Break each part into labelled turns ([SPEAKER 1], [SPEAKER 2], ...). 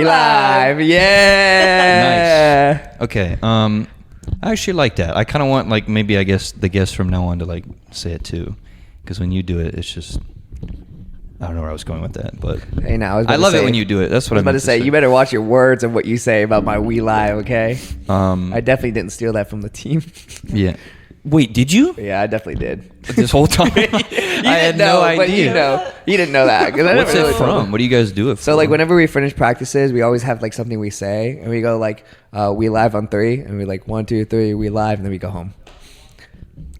[SPEAKER 1] We live. Yeah.
[SPEAKER 2] Nice. Okay. I actually like that. I kind of want, like, maybe, I guess, the guests from now on to, like, say it too. Because when you do it, it's just... I don't know where I was going with that, but...
[SPEAKER 1] Hey, now,
[SPEAKER 2] I love it when you do it. That's what
[SPEAKER 1] I was about to say. You better watch your words and what you say about my We Live, okay? I definitely didn't steal that from the team.
[SPEAKER 2] Yeah. Wait, did you?
[SPEAKER 1] Yeah, I definitely did.
[SPEAKER 2] This whole time? I had no idea.
[SPEAKER 1] But you didn't know that.
[SPEAKER 2] What's it from? What do you guys do it for?
[SPEAKER 1] So, like, whenever we finish practices, we always have, like, something we say. And we go, like, we live on 3. And we like, 1, 2, 3, we live. And then we go home.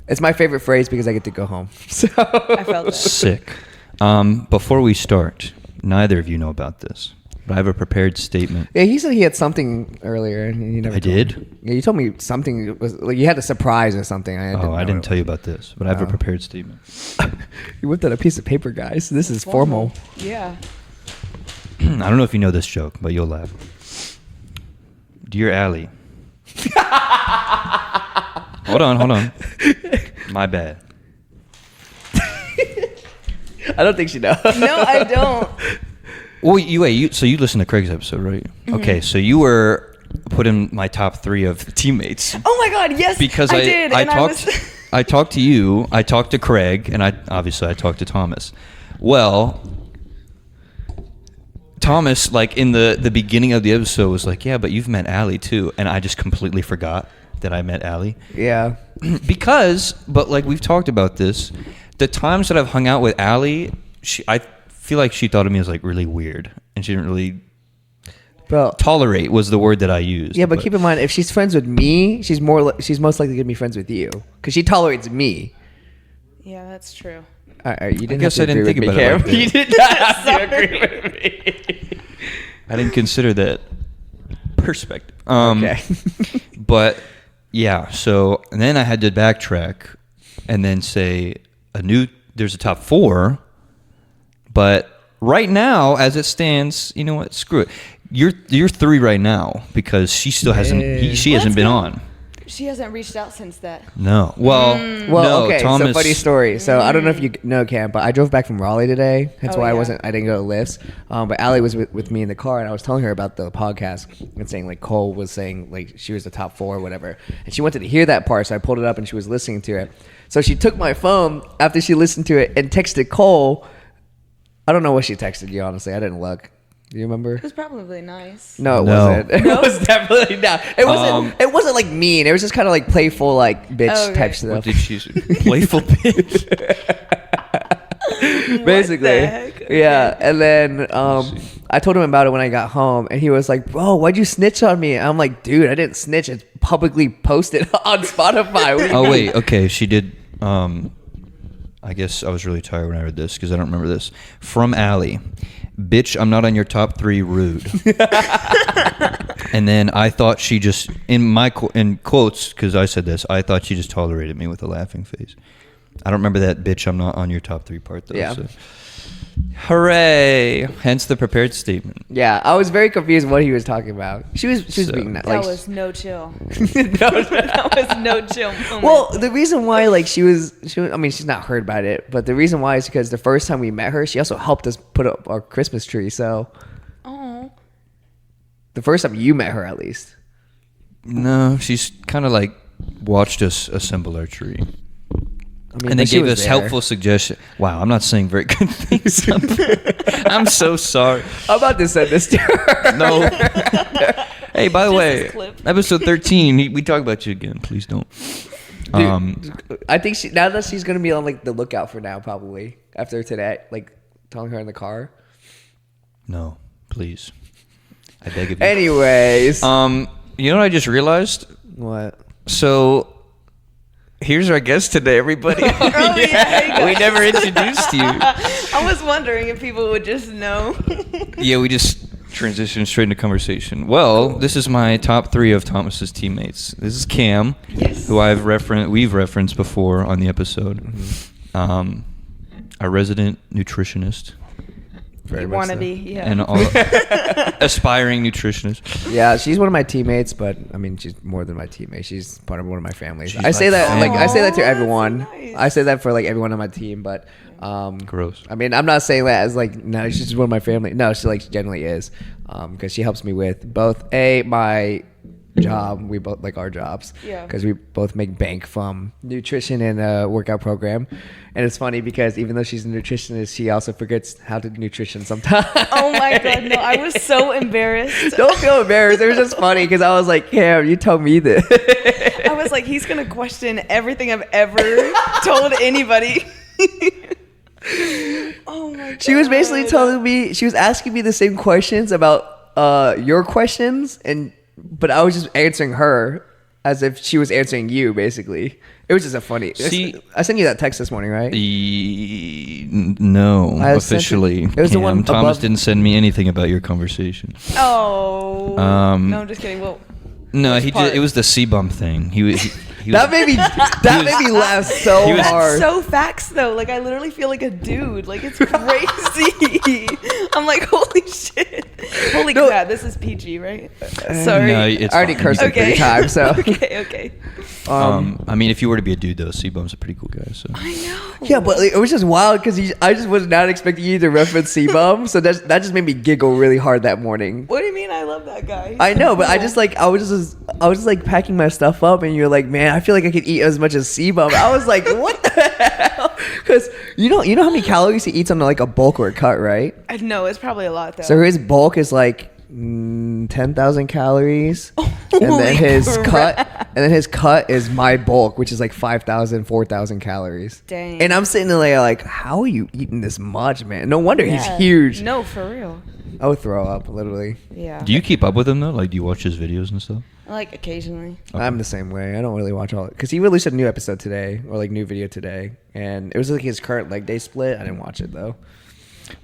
[SPEAKER 1] It's my favorite phrase because I get to go home. So
[SPEAKER 3] I felt that.
[SPEAKER 2] Sick. Before we start, neither of you know about this, but I have a prepared statement.
[SPEAKER 1] Yeah, he said he had something earlier. And you never
[SPEAKER 2] I
[SPEAKER 1] told
[SPEAKER 2] did?
[SPEAKER 1] me. Yeah, you told me something. Was like you had a surprise or something.
[SPEAKER 2] I didn't tell you about this, but I have a prepared statement.
[SPEAKER 1] You whipped out a piece of paper, guys. This is formal.
[SPEAKER 3] Yeah.
[SPEAKER 2] I don't know if you know this joke, but you'll laugh. Dear Allie. Hold on. My bad.
[SPEAKER 1] I don't think she knows.
[SPEAKER 3] No, I don't.
[SPEAKER 2] Well, so you listened to Craig's episode, right? Mm-hmm. Okay, so you were put in my top 3 of teammates.
[SPEAKER 3] Oh my God, yes,
[SPEAKER 2] because
[SPEAKER 3] I did.
[SPEAKER 2] I talked to you, I talked to Craig, and I talked to Thomas. Well, Thomas, like in the beginning of the episode, was like, "Yeah, but you've met Allie too," and I just completely forgot that I met Allie.
[SPEAKER 1] Yeah.
[SPEAKER 2] But like we've talked about this, the times that I've hung out with Allie, I feel like she thought of me as like really weird, and she didn't really.
[SPEAKER 1] Bro,
[SPEAKER 2] tolerate was the word that I used.
[SPEAKER 1] Yeah, but keep in mind, if she's friends with me, she's most likely gonna be friends with you because she tolerates me.
[SPEAKER 3] Yeah, that's true.
[SPEAKER 1] All right, you didn't.
[SPEAKER 2] I guess I didn't think about it like that.
[SPEAKER 1] You did not have to agree with me.
[SPEAKER 2] I didn't consider that perspective.
[SPEAKER 1] Okay.
[SPEAKER 2] But yeah, so and then I had to backtrack and then say there's a top 4, but right now, as it stands, you know what? Screw it. You're 3 right now because she still hasn't been on.
[SPEAKER 3] She hasn't reached out since that.
[SPEAKER 2] No. Well, no,
[SPEAKER 1] okay.
[SPEAKER 2] Thomas,
[SPEAKER 1] So funny story. So I don't know if you know, Cam, but I drove back from Raleigh today. That's why I didn't go to lifts. But Allie was with me in the car, and I was telling her about the podcast and saying like Cole was saying like she was the top 4 or whatever, and she wanted to hear that part, so I pulled it up and she was listening to it. So she took my phone after she listened to it and texted Cole. I don't know what she texted you, honestly. I didn't look. Do you remember?
[SPEAKER 3] It was probably nice.
[SPEAKER 1] No, it wasn't. It was definitely not. It wasn't. It wasn't like mean. It was just kind of like playful, like bitch type stuff.
[SPEAKER 2] What did she say? Playful bitch.
[SPEAKER 1] Basically,
[SPEAKER 3] Okay.
[SPEAKER 1] yeah. And then I told him about it when I got home, and he was like, "Bro, why'd you snitch on me?" And I'm like, "Dude, I didn't snitch. It's publicly posted on Spotify."
[SPEAKER 2] Oh wait, okay. She did. I guess I was really tired when I heard this because I don't remember this. From Allie, bitch, I'm not on your top 3. Rude. And then I thought she just in quotes because I said this. I thought she just tolerated me with a laughing face. I don't remember that bitch. I'm not on your top 3 part though.
[SPEAKER 1] Yeah.
[SPEAKER 2] So. Hooray! Hence the prepared statement.
[SPEAKER 1] Yeah, I was very confused what he was talking about. She was being
[SPEAKER 3] That
[SPEAKER 1] like
[SPEAKER 3] was no chill.
[SPEAKER 1] that
[SPEAKER 3] That was no chill moment.
[SPEAKER 1] Well, the reason why, like, she was, I mean, she's not heard about it, but the reason why is because the first time we met her, she also helped us put up our Christmas tree. So, the first time you met her, at least.
[SPEAKER 2] No, she's kind of like watched us assemble our tree.
[SPEAKER 1] I mean,
[SPEAKER 2] And they
[SPEAKER 1] but she
[SPEAKER 2] gave
[SPEAKER 1] was
[SPEAKER 2] us
[SPEAKER 1] there.
[SPEAKER 2] helpful suggestions. Wow, I'm not saying very good things. I'm so sorry.
[SPEAKER 1] I'm about to send this to her.
[SPEAKER 2] No. Hey, by the
[SPEAKER 3] Just
[SPEAKER 2] way,
[SPEAKER 3] this clip.
[SPEAKER 2] episode 13, we talk about you again. Please don't.
[SPEAKER 1] Dude, I think now that she's gonna be on like the lookout for now, probably after today, like telling her in the car.
[SPEAKER 2] No, please. I beg of you.
[SPEAKER 1] Anyways,
[SPEAKER 2] You know what I just realized?
[SPEAKER 1] what?
[SPEAKER 2] So, here's our guest today, everybody.
[SPEAKER 3] Oh, yeah.
[SPEAKER 2] We never introduced you.
[SPEAKER 3] I was wondering if people would just know.
[SPEAKER 2] Yeah, we just transitioned straight into conversation. Well, this is my top 3 of Thomas's teammates. This is Cam, who we've referenced before on the episode. A resident nutritionist.
[SPEAKER 1] Very
[SPEAKER 3] You
[SPEAKER 1] much
[SPEAKER 3] want to
[SPEAKER 1] so.
[SPEAKER 3] be, yeah.
[SPEAKER 2] and all aspiring nutritionist.
[SPEAKER 1] Yeah, she's one of my teammates, but I mean, she's more than my teammate. She's part of one of my families.
[SPEAKER 2] She's
[SPEAKER 1] I say
[SPEAKER 2] like
[SPEAKER 1] that, like, I say that to
[SPEAKER 3] family. Aw,
[SPEAKER 1] everyone.
[SPEAKER 3] that's so nice.
[SPEAKER 1] I say that for like everyone on my team, but
[SPEAKER 2] Gross.
[SPEAKER 1] I mean, I'm not saying that as like, no, she's just one of my family. No, she like generally is, because she helps me with both my job. We both like our jobs,
[SPEAKER 3] Yeah.
[SPEAKER 1] because we both make bank from nutrition and a workout program. And it's funny because even though she's a nutritionist, she also forgets how to do nutrition sometimes.
[SPEAKER 3] Oh my god, no! I was so embarrassed.
[SPEAKER 1] Don't feel embarrassed. It was just funny because I was like, Cam, you told me this.
[SPEAKER 3] I was like, he's gonna question everything I've ever told anybody. Oh my god.
[SPEAKER 1] She was basically telling me, she was asking me the same questions about your questions, but I was just answering her as if she was answering you, basically. It was just a funny.
[SPEAKER 2] See-
[SPEAKER 1] I sent you that text this morning, right?
[SPEAKER 2] No,
[SPEAKER 1] I sent
[SPEAKER 2] officially.
[SPEAKER 1] it was the one
[SPEAKER 2] Thomas
[SPEAKER 1] above-
[SPEAKER 2] didn't send me anything about your conversation.
[SPEAKER 3] Oh. No, I'm just kidding. Well,
[SPEAKER 2] No,
[SPEAKER 3] Which
[SPEAKER 2] he
[SPEAKER 3] part?
[SPEAKER 2] just, it was the C-bump thing. He was.
[SPEAKER 1] That made me laugh so
[SPEAKER 2] he was-
[SPEAKER 1] hard.
[SPEAKER 3] that's so facts though. Like I literally feel like a dude. Like it's crazy. I'm like, holy shit. Holy
[SPEAKER 1] No.
[SPEAKER 3] crap. This is PG, right? Sorry.
[SPEAKER 2] No, it's
[SPEAKER 1] I already
[SPEAKER 2] fine.
[SPEAKER 1] cursed like 3 times, so.
[SPEAKER 3] okay.
[SPEAKER 2] I mean, if you were to be a dude, though, C-Bump's a pretty cool guy. So
[SPEAKER 3] I know.
[SPEAKER 1] Yeah, but like, it was just wild because I just was not expecting you to reference C-Bum, so that just made me giggle really hard that morning.
[SPEAKER 3] What do you mean? I love that guy. He's
[SPEAKER 1] I know,
[SPEAKER 3] so
[SPEAKER 1] but I
[SPEAKER 3] cool.
[SPEAKER 1] just like I was just like packing my stuff up, and you're like, man, I feel like I could eat as much as C-Bum. I was like, what the hell? Because you know how many calories he eats on like a bulk or a cut, right?
[SPEAKER 3] I know it's probably a lot though.
[SPEAKER 1] So his bulk is like 10,000 calories, and then
[SPEAKER 3] Holy
[SPEAKER 1] his
[SPEAKER 3] crap.
[SPEAKER 1] cut is my bulk, which is like 5,000, 4,000 calories.
[SPEAKER 3] Dang.
[SPEAKER 1] And I'm sitting there like, how are you eating this much, man? No wonder
[SPEAKER 3] Yeah.
[SPEAKER 1] he's huge.
[SPEAKER 3] No, for real.
[SPEAKER 1] I would throw up literally.
[SPEAKER 3] Yeah.
[SPEAKER 2] do you keep up with him though? Like, do you watch his videos and stuff?
[SPEAKER 3] Like occasionally.
[SPEAKER 1] I'm the same way. I don't really watch all because he released a new episode today or like new video today, and it was like his current leg day split. I didn't watch it though.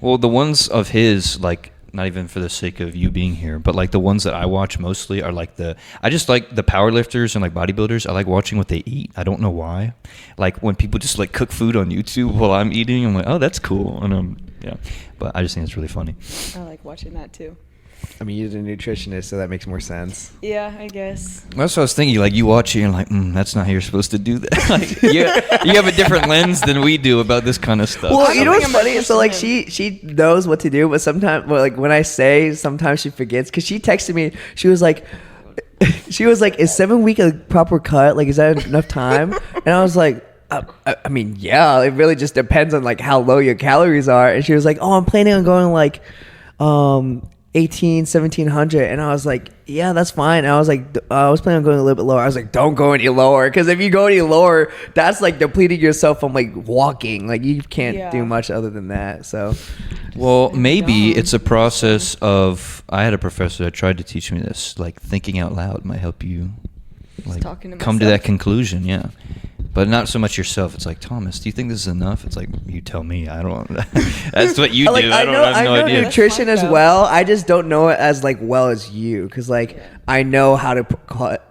[SPEAKER 2] Well, the ones of his, like, not even for the sake of you being here, but like the ones that I watch mostly are like I just like the power lifters and like bodybuilders. I like watching what they eat. I don't know why. Like when people just like cook food on YouTube while I'm eating, I'm like, oh, that's cool. And yeah, but I just think it's really funny.
[SPEAKER 3] I like watching that too.
[SPEAKER 1] I mean, you're a nutritionist, so that makes more sense.
[SPEAKER 3] Yeah, I guess.
[SPEAKER 2] That's what I was thinking. Like you watch it, and you're like, that's not how you're supposed to do that. Like, you have a different lens than we do about this kind of stuff.
[SPEAKER 1] Well,
[SPEAKER 3] I
[SPEAKER 1] you
[SPEAKER 3] don't
[SPEAKER 1] know
[SPEAKER 3] think
[SPEAKER 1] what's
[SPEAKER 3] I'm
[SPEAKER 1] funny?
[SPEAKER 3] gonna
[SPEAKER 1] So like
[SPEAKER 3] question
[SPEAKER 1] she knows what to do, but sometimes, well, like when I say, sometimes she forgets. Cause she texted me, she was like, "Is 7 week a proper cut? Like, is that enough time?" And I was like, I mean, yeah, it really just depends on like how low your calories are. And she was like, "Oh, I'm planning on going like, 1700, and I was like, yeah, that's fine. And I was like, I was planning on going a little bit lower. I was like, don't go any lower, because if you go any lower, that's like depleting yourself from like walking. Like you can't
[SPEAKER 3] Yeah.
[SPEAKER 1] do much other than that. So
[SPEAKER 2] Well, maybe
[SPEAKER 3] dumb.
[SPEAKER 2] it's a process of. I had a professor that tried to teach me this. Like thinking out loud might help you, like
[SPEAKER 3] talking to
[SPEAKER 2] come to
[SPEAKER 3] myself.
[SPEAKER 2] that conclusion. Yeah, but not so much yourself. It's like, Thomas, do you think this is enough? It's like, you tell me. I don't. That's what you do.
[SPEAKER 1] like,
[SPEAKER 2] I have no idea.
[SPEAKER 1] nutrition
[SPEAKER 3] That's
[SPEAKER 1] as
[SPEAKER 3] fun, though.
[SPEAKER 1] well. I just don't know it as like well as you, because like I know how to cut.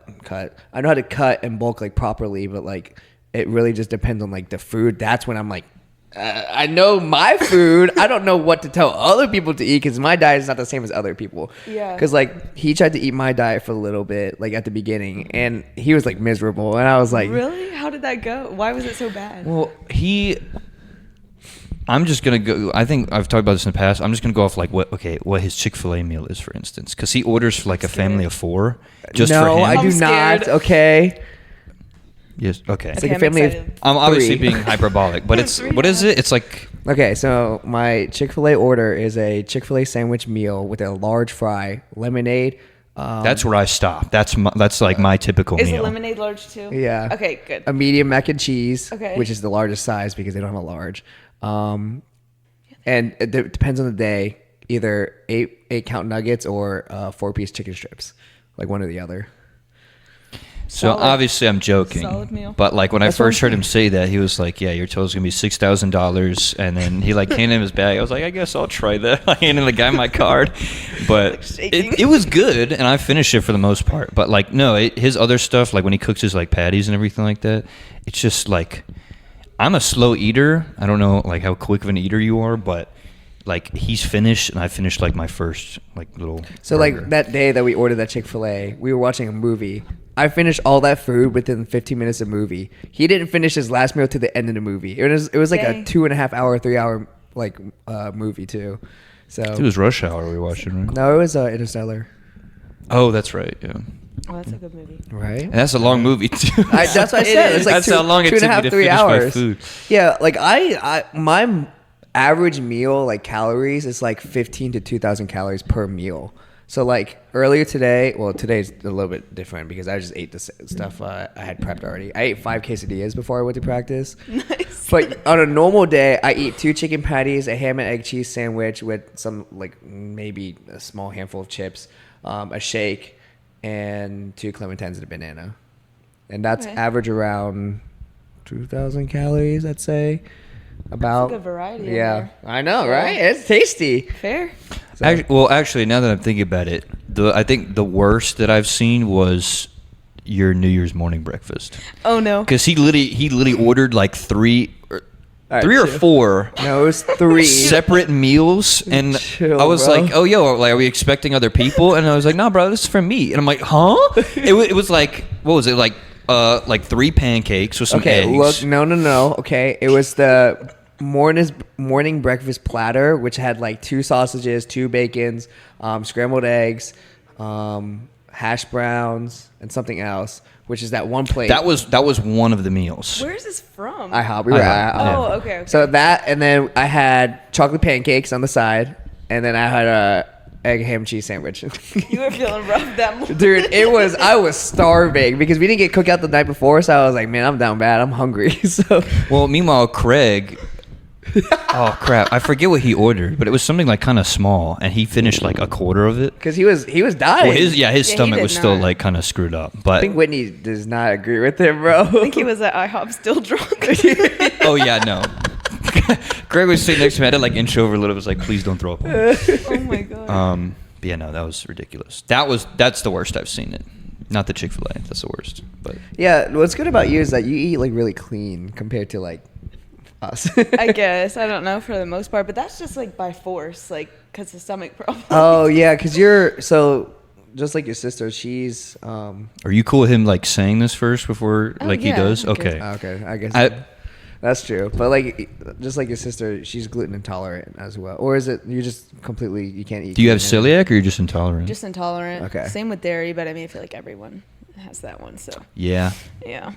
[SPEAKER 1] I know how to cut and bulk like properly, but like it really just depends on like the food. That's when I'm like, I know my food. I don't know what to tell other people to eat, because my diet is not the same as other people.
[SPEAKER 3] Yeah.
[SPEAKER 1] Because like he tried to eat my diet for a little bit, like at the beginning, and he was like miserable, and I was like,
[SPEAKER 3] Really? How did that go? Why was it so bad?
[SPEAKER 2] Well, I'm just gonna go. I think I've talked about this in the past. I'm just gonna go off like what his Chick-fil-A meal is, for instance, because he orders for like a family of 4 just
[SPEAKER 1] no,
[SPEAKER 2] for him.
[SPEAKER 1] I do
[SPEAKER 3] I'm scared.
[SPEAKER 1] not. Okay.
[SPEAKER 2] Yes. Okay.
[SPEAKER 1] It's
[SPEAKER 3] Okay,
[SPEAKER 1] like a
[SPEAKER 3] I'm
[SPEAKER 1] family of
[SPEAKER 3] excited.
[SPEAKER 2] I'm obviously
[SPEAKER 1] 3.
[SPEAKER 2] being hyperbolic, but it's
[SPEAKER 3] Three
[SPEAKER 2] what is
[SPEAKER 3] now.
[SPEAKER 2] it? It's like
[SPEAKER 1] Okay, so my Chick-fil-A order is a Chick-fil-A sandwich meal with a large fry, lemonade.
[SPEAKER 2] that's where I stop. That's like my typical
[SPEAKER 3] Is
[SPEAKER 2] meal.
[SPEAKER 3] the lemonade large too?
[SPEAKER 1] Yeah.
[SPEAKER 3] Okay, good.
[SPEAKER 1] A medium mac and cheese,
[SPEAKER 3] Okay.
[SPEAKER 1] which is the largest size because they don't have a large. And it depends on the day, either 8 count nuggets or 4-piece chicken strips, like one or the other.
[SPEAKER 2] So
[SPEAKER 3] Solid.
[SPEAKER 2] obviously I'm joking,
[SPEAKER 3] Solid meal.
[SPEAKER 2] but like when I
[SPEAKER 1] That's what I'm
[SPEAKER 2] first heard him
[SPEAKER 1] saying.
[SPEAKER 2] say that, he was like, "Yeah, your total's gonna be $6,000," and then he like handed him his bag. I was like, "I guess I'll try that." I handed the guy my card, but
[SPEAKER 3] Like shaking.
[SPEAKER 2] it was good, and I finished it for the most part. But like, no, his other stuff, like when he cooks his like patties and everything like that, it's just like, I'm a slow eater. I don't know like how quick of an eater you are, but like he's finished and I finished like my first like little.
[SPEAKER 1] So
[SPEAKER 2] burger.
[SPEAKER 1] like that day that we ordered that Chick-fil-A, we were watching a movie. I finished all that food within 15 minutes of the movie. He didn't finish his last meal to the end of the movie. It was like
[SPEAKER 3] Dang.
[SPEAKER 1] a 2.5 hour, 3 hour like movie too. So
[SPEAKER 2] it was Rush Hour we were watching, right?
[SPEAKER 1] no, it was Interstellar.
[SPEAKER 2] Oh, that's right. Yeah.
[SPEAKER 3] Oh, that's a good movie.
[SPEAKER 1] Right.
[SPEAKER 2] And that's a long movie too.
[SPEAKER 1] That's what I said. It's like
[SPEAKER 2] That's how long it took me to
[SPEAKER 1] 3
[SPEAKER 2] finish
[SPEAKER 1] hours.
[SPEAKER 2] my food.
[SPEAKER 1] Yeah, like I my average meal like calories is like 15 to 2,000 calories per meal. So like earlier today, well today's a little bit different because I just ate the stuff I had prepped already. I ate 5 quesadillas before I went to practice.
[SPEAKER 3] Nice.
[SPEAKER 1] But on a normal day, I eat 2 chicken patties, a ham and egg cheese sandwich with some like maybe a small handful of chips, a shake, and 2 clementines and a banana. And that's
[SPEAKER 3] Okay.
[SPEAKER 1] average around 2,000 calories, I'd say. About
[SPEAKER 3] That's a good variety in
[SPEAKER 1] Yeah,
[SPEAKER 3] there.
[SPEAKER 1] I know,
[SPEAKER 3] Yeah.
[SPEAKER 1] right? It's tasty.
[SPEAKER 3] Fair.
[SPEAKER 1] So-
[SPEAKER 2] Actually, now that I'm thinking about it, I think the worst that I've seen was your New Year's morning breakfast.
[SPEAKER 3] Oh no.
[SPEAKER 2] Because he literally ordered like three or
[SPEAKER 1] All right,
[SPEAKER 2] or
[SPEAKER 1] chill.
[SPEAKER 2] 4
[SPEAKER 1] No, it was 3.
[SPEAKER 2] separate meals, and
[SPEAKER 1] Chill,
[SPEAKER 2] I was
[SPEAKER 1] bro.
[SPEAKER 2] like, "Oh, yo, like, are we expecting other people?" And I was like, "No, bro, this is for me." And I'm like, "Huh?" It was like, what was it like? Like 3 pancakes with some
[SPEAKER 1] Okay,
[SPEAKER 2] eggs.
[SPEAKER 1] look, no. Okay, it was the morning breakfast platter, which had like 2 sausages, 2 bacons, scrambled eggs, hash browns, and something else, which is that one plate.
[SPEAKER 2] That was one of the meals.
[SPEAKER 3] Where is this from?
[SPEAKER 1] IHOP. We were at
[SPEAKER 2] IHOP.
[SPEAKER 1] IHOP.
[SPEAKER 3] Oh, okay.
[SPEAKER 1] So that, and then I had chocolate pancakes on the side, and then I had a egg ham cheese sandwich.
[SPEAKER 3] You were feeling rough that morning.
[SPEAKER 1] Dude, I was starving because we didn't get cookout the night before, so I was like, man, I'm down bad. I'm hungry. So
[SPEAKER 2] Well, meanwhile, Craig. Oh crap! I forget what he ordered, but it was something like kind of small, and he finished like a quarter of it.
[SPEAKER 1] because he was dying.
[SPEAKER 2] Well, his
[SPEAKER 3] he
[SPEAKER 2] stomach
[SPEAKER 3] did
[SPEAKER 2] was still
[SPEAKER 3] not.
[SPEAKER 2] like kind of screwed up.
[SPEAKER 1] I
[SPEAKER 2] But
[SPEAKER 1] think Whitney does not agree with him, bro.
[SPEAKER 3] I think he was at IHOP still drunk.
[SPEAKER 2] oh yeah, no. Greg was sitting next to me. I had to like inch over a little. It was like, please don't throw up. On me.
[SPEAKER 3] Oh my god.
[SPEAKER 2] But yeah, no, that was ridiculous. That's the worst I've seen it. Not the Chick-fil-A. That's the worst. But
[SPEAKER 1] Yeah, what's good about you is that you eat like really clean compared to like us.
[SPEAKER 3] I guess. I don't know for the most part, but that's just like by force, like because of stomach problems.
[SPEAKER 1] Oh yeah, because you're so just like your sister. She's
[SPEAKER 2] are you cool with him like saying this first before
[SPEAKER 3] Oh,
[SPEAKER 2] like he
[SPEAKER 3] yeah,
[SPEAKER 2] does?
[SPEAKER 3] I'm good.
[SPEAKER 2] Okay.
[SPEAKER 1] okay. I guess
[SPEAKER 2] I-
[SPEAKER 1] that's true. But like just like your sister, she's gluten intolerant as well. Or is it you just completely you can't eat?
[SPEAKER 2] Do you have
[SPEAKER 1] gluten?
[SPEAKER 2] celiac or you're just intolerant?
[SPEAKER 3] Just intolerant.
[SPEAKER 1] Okay.
[SPEAKER 3] Same with dairy, but I mean, I feel like everyone has that one. So
[SPEAKER 2] yeah.
[SPEAKER 3] yeah.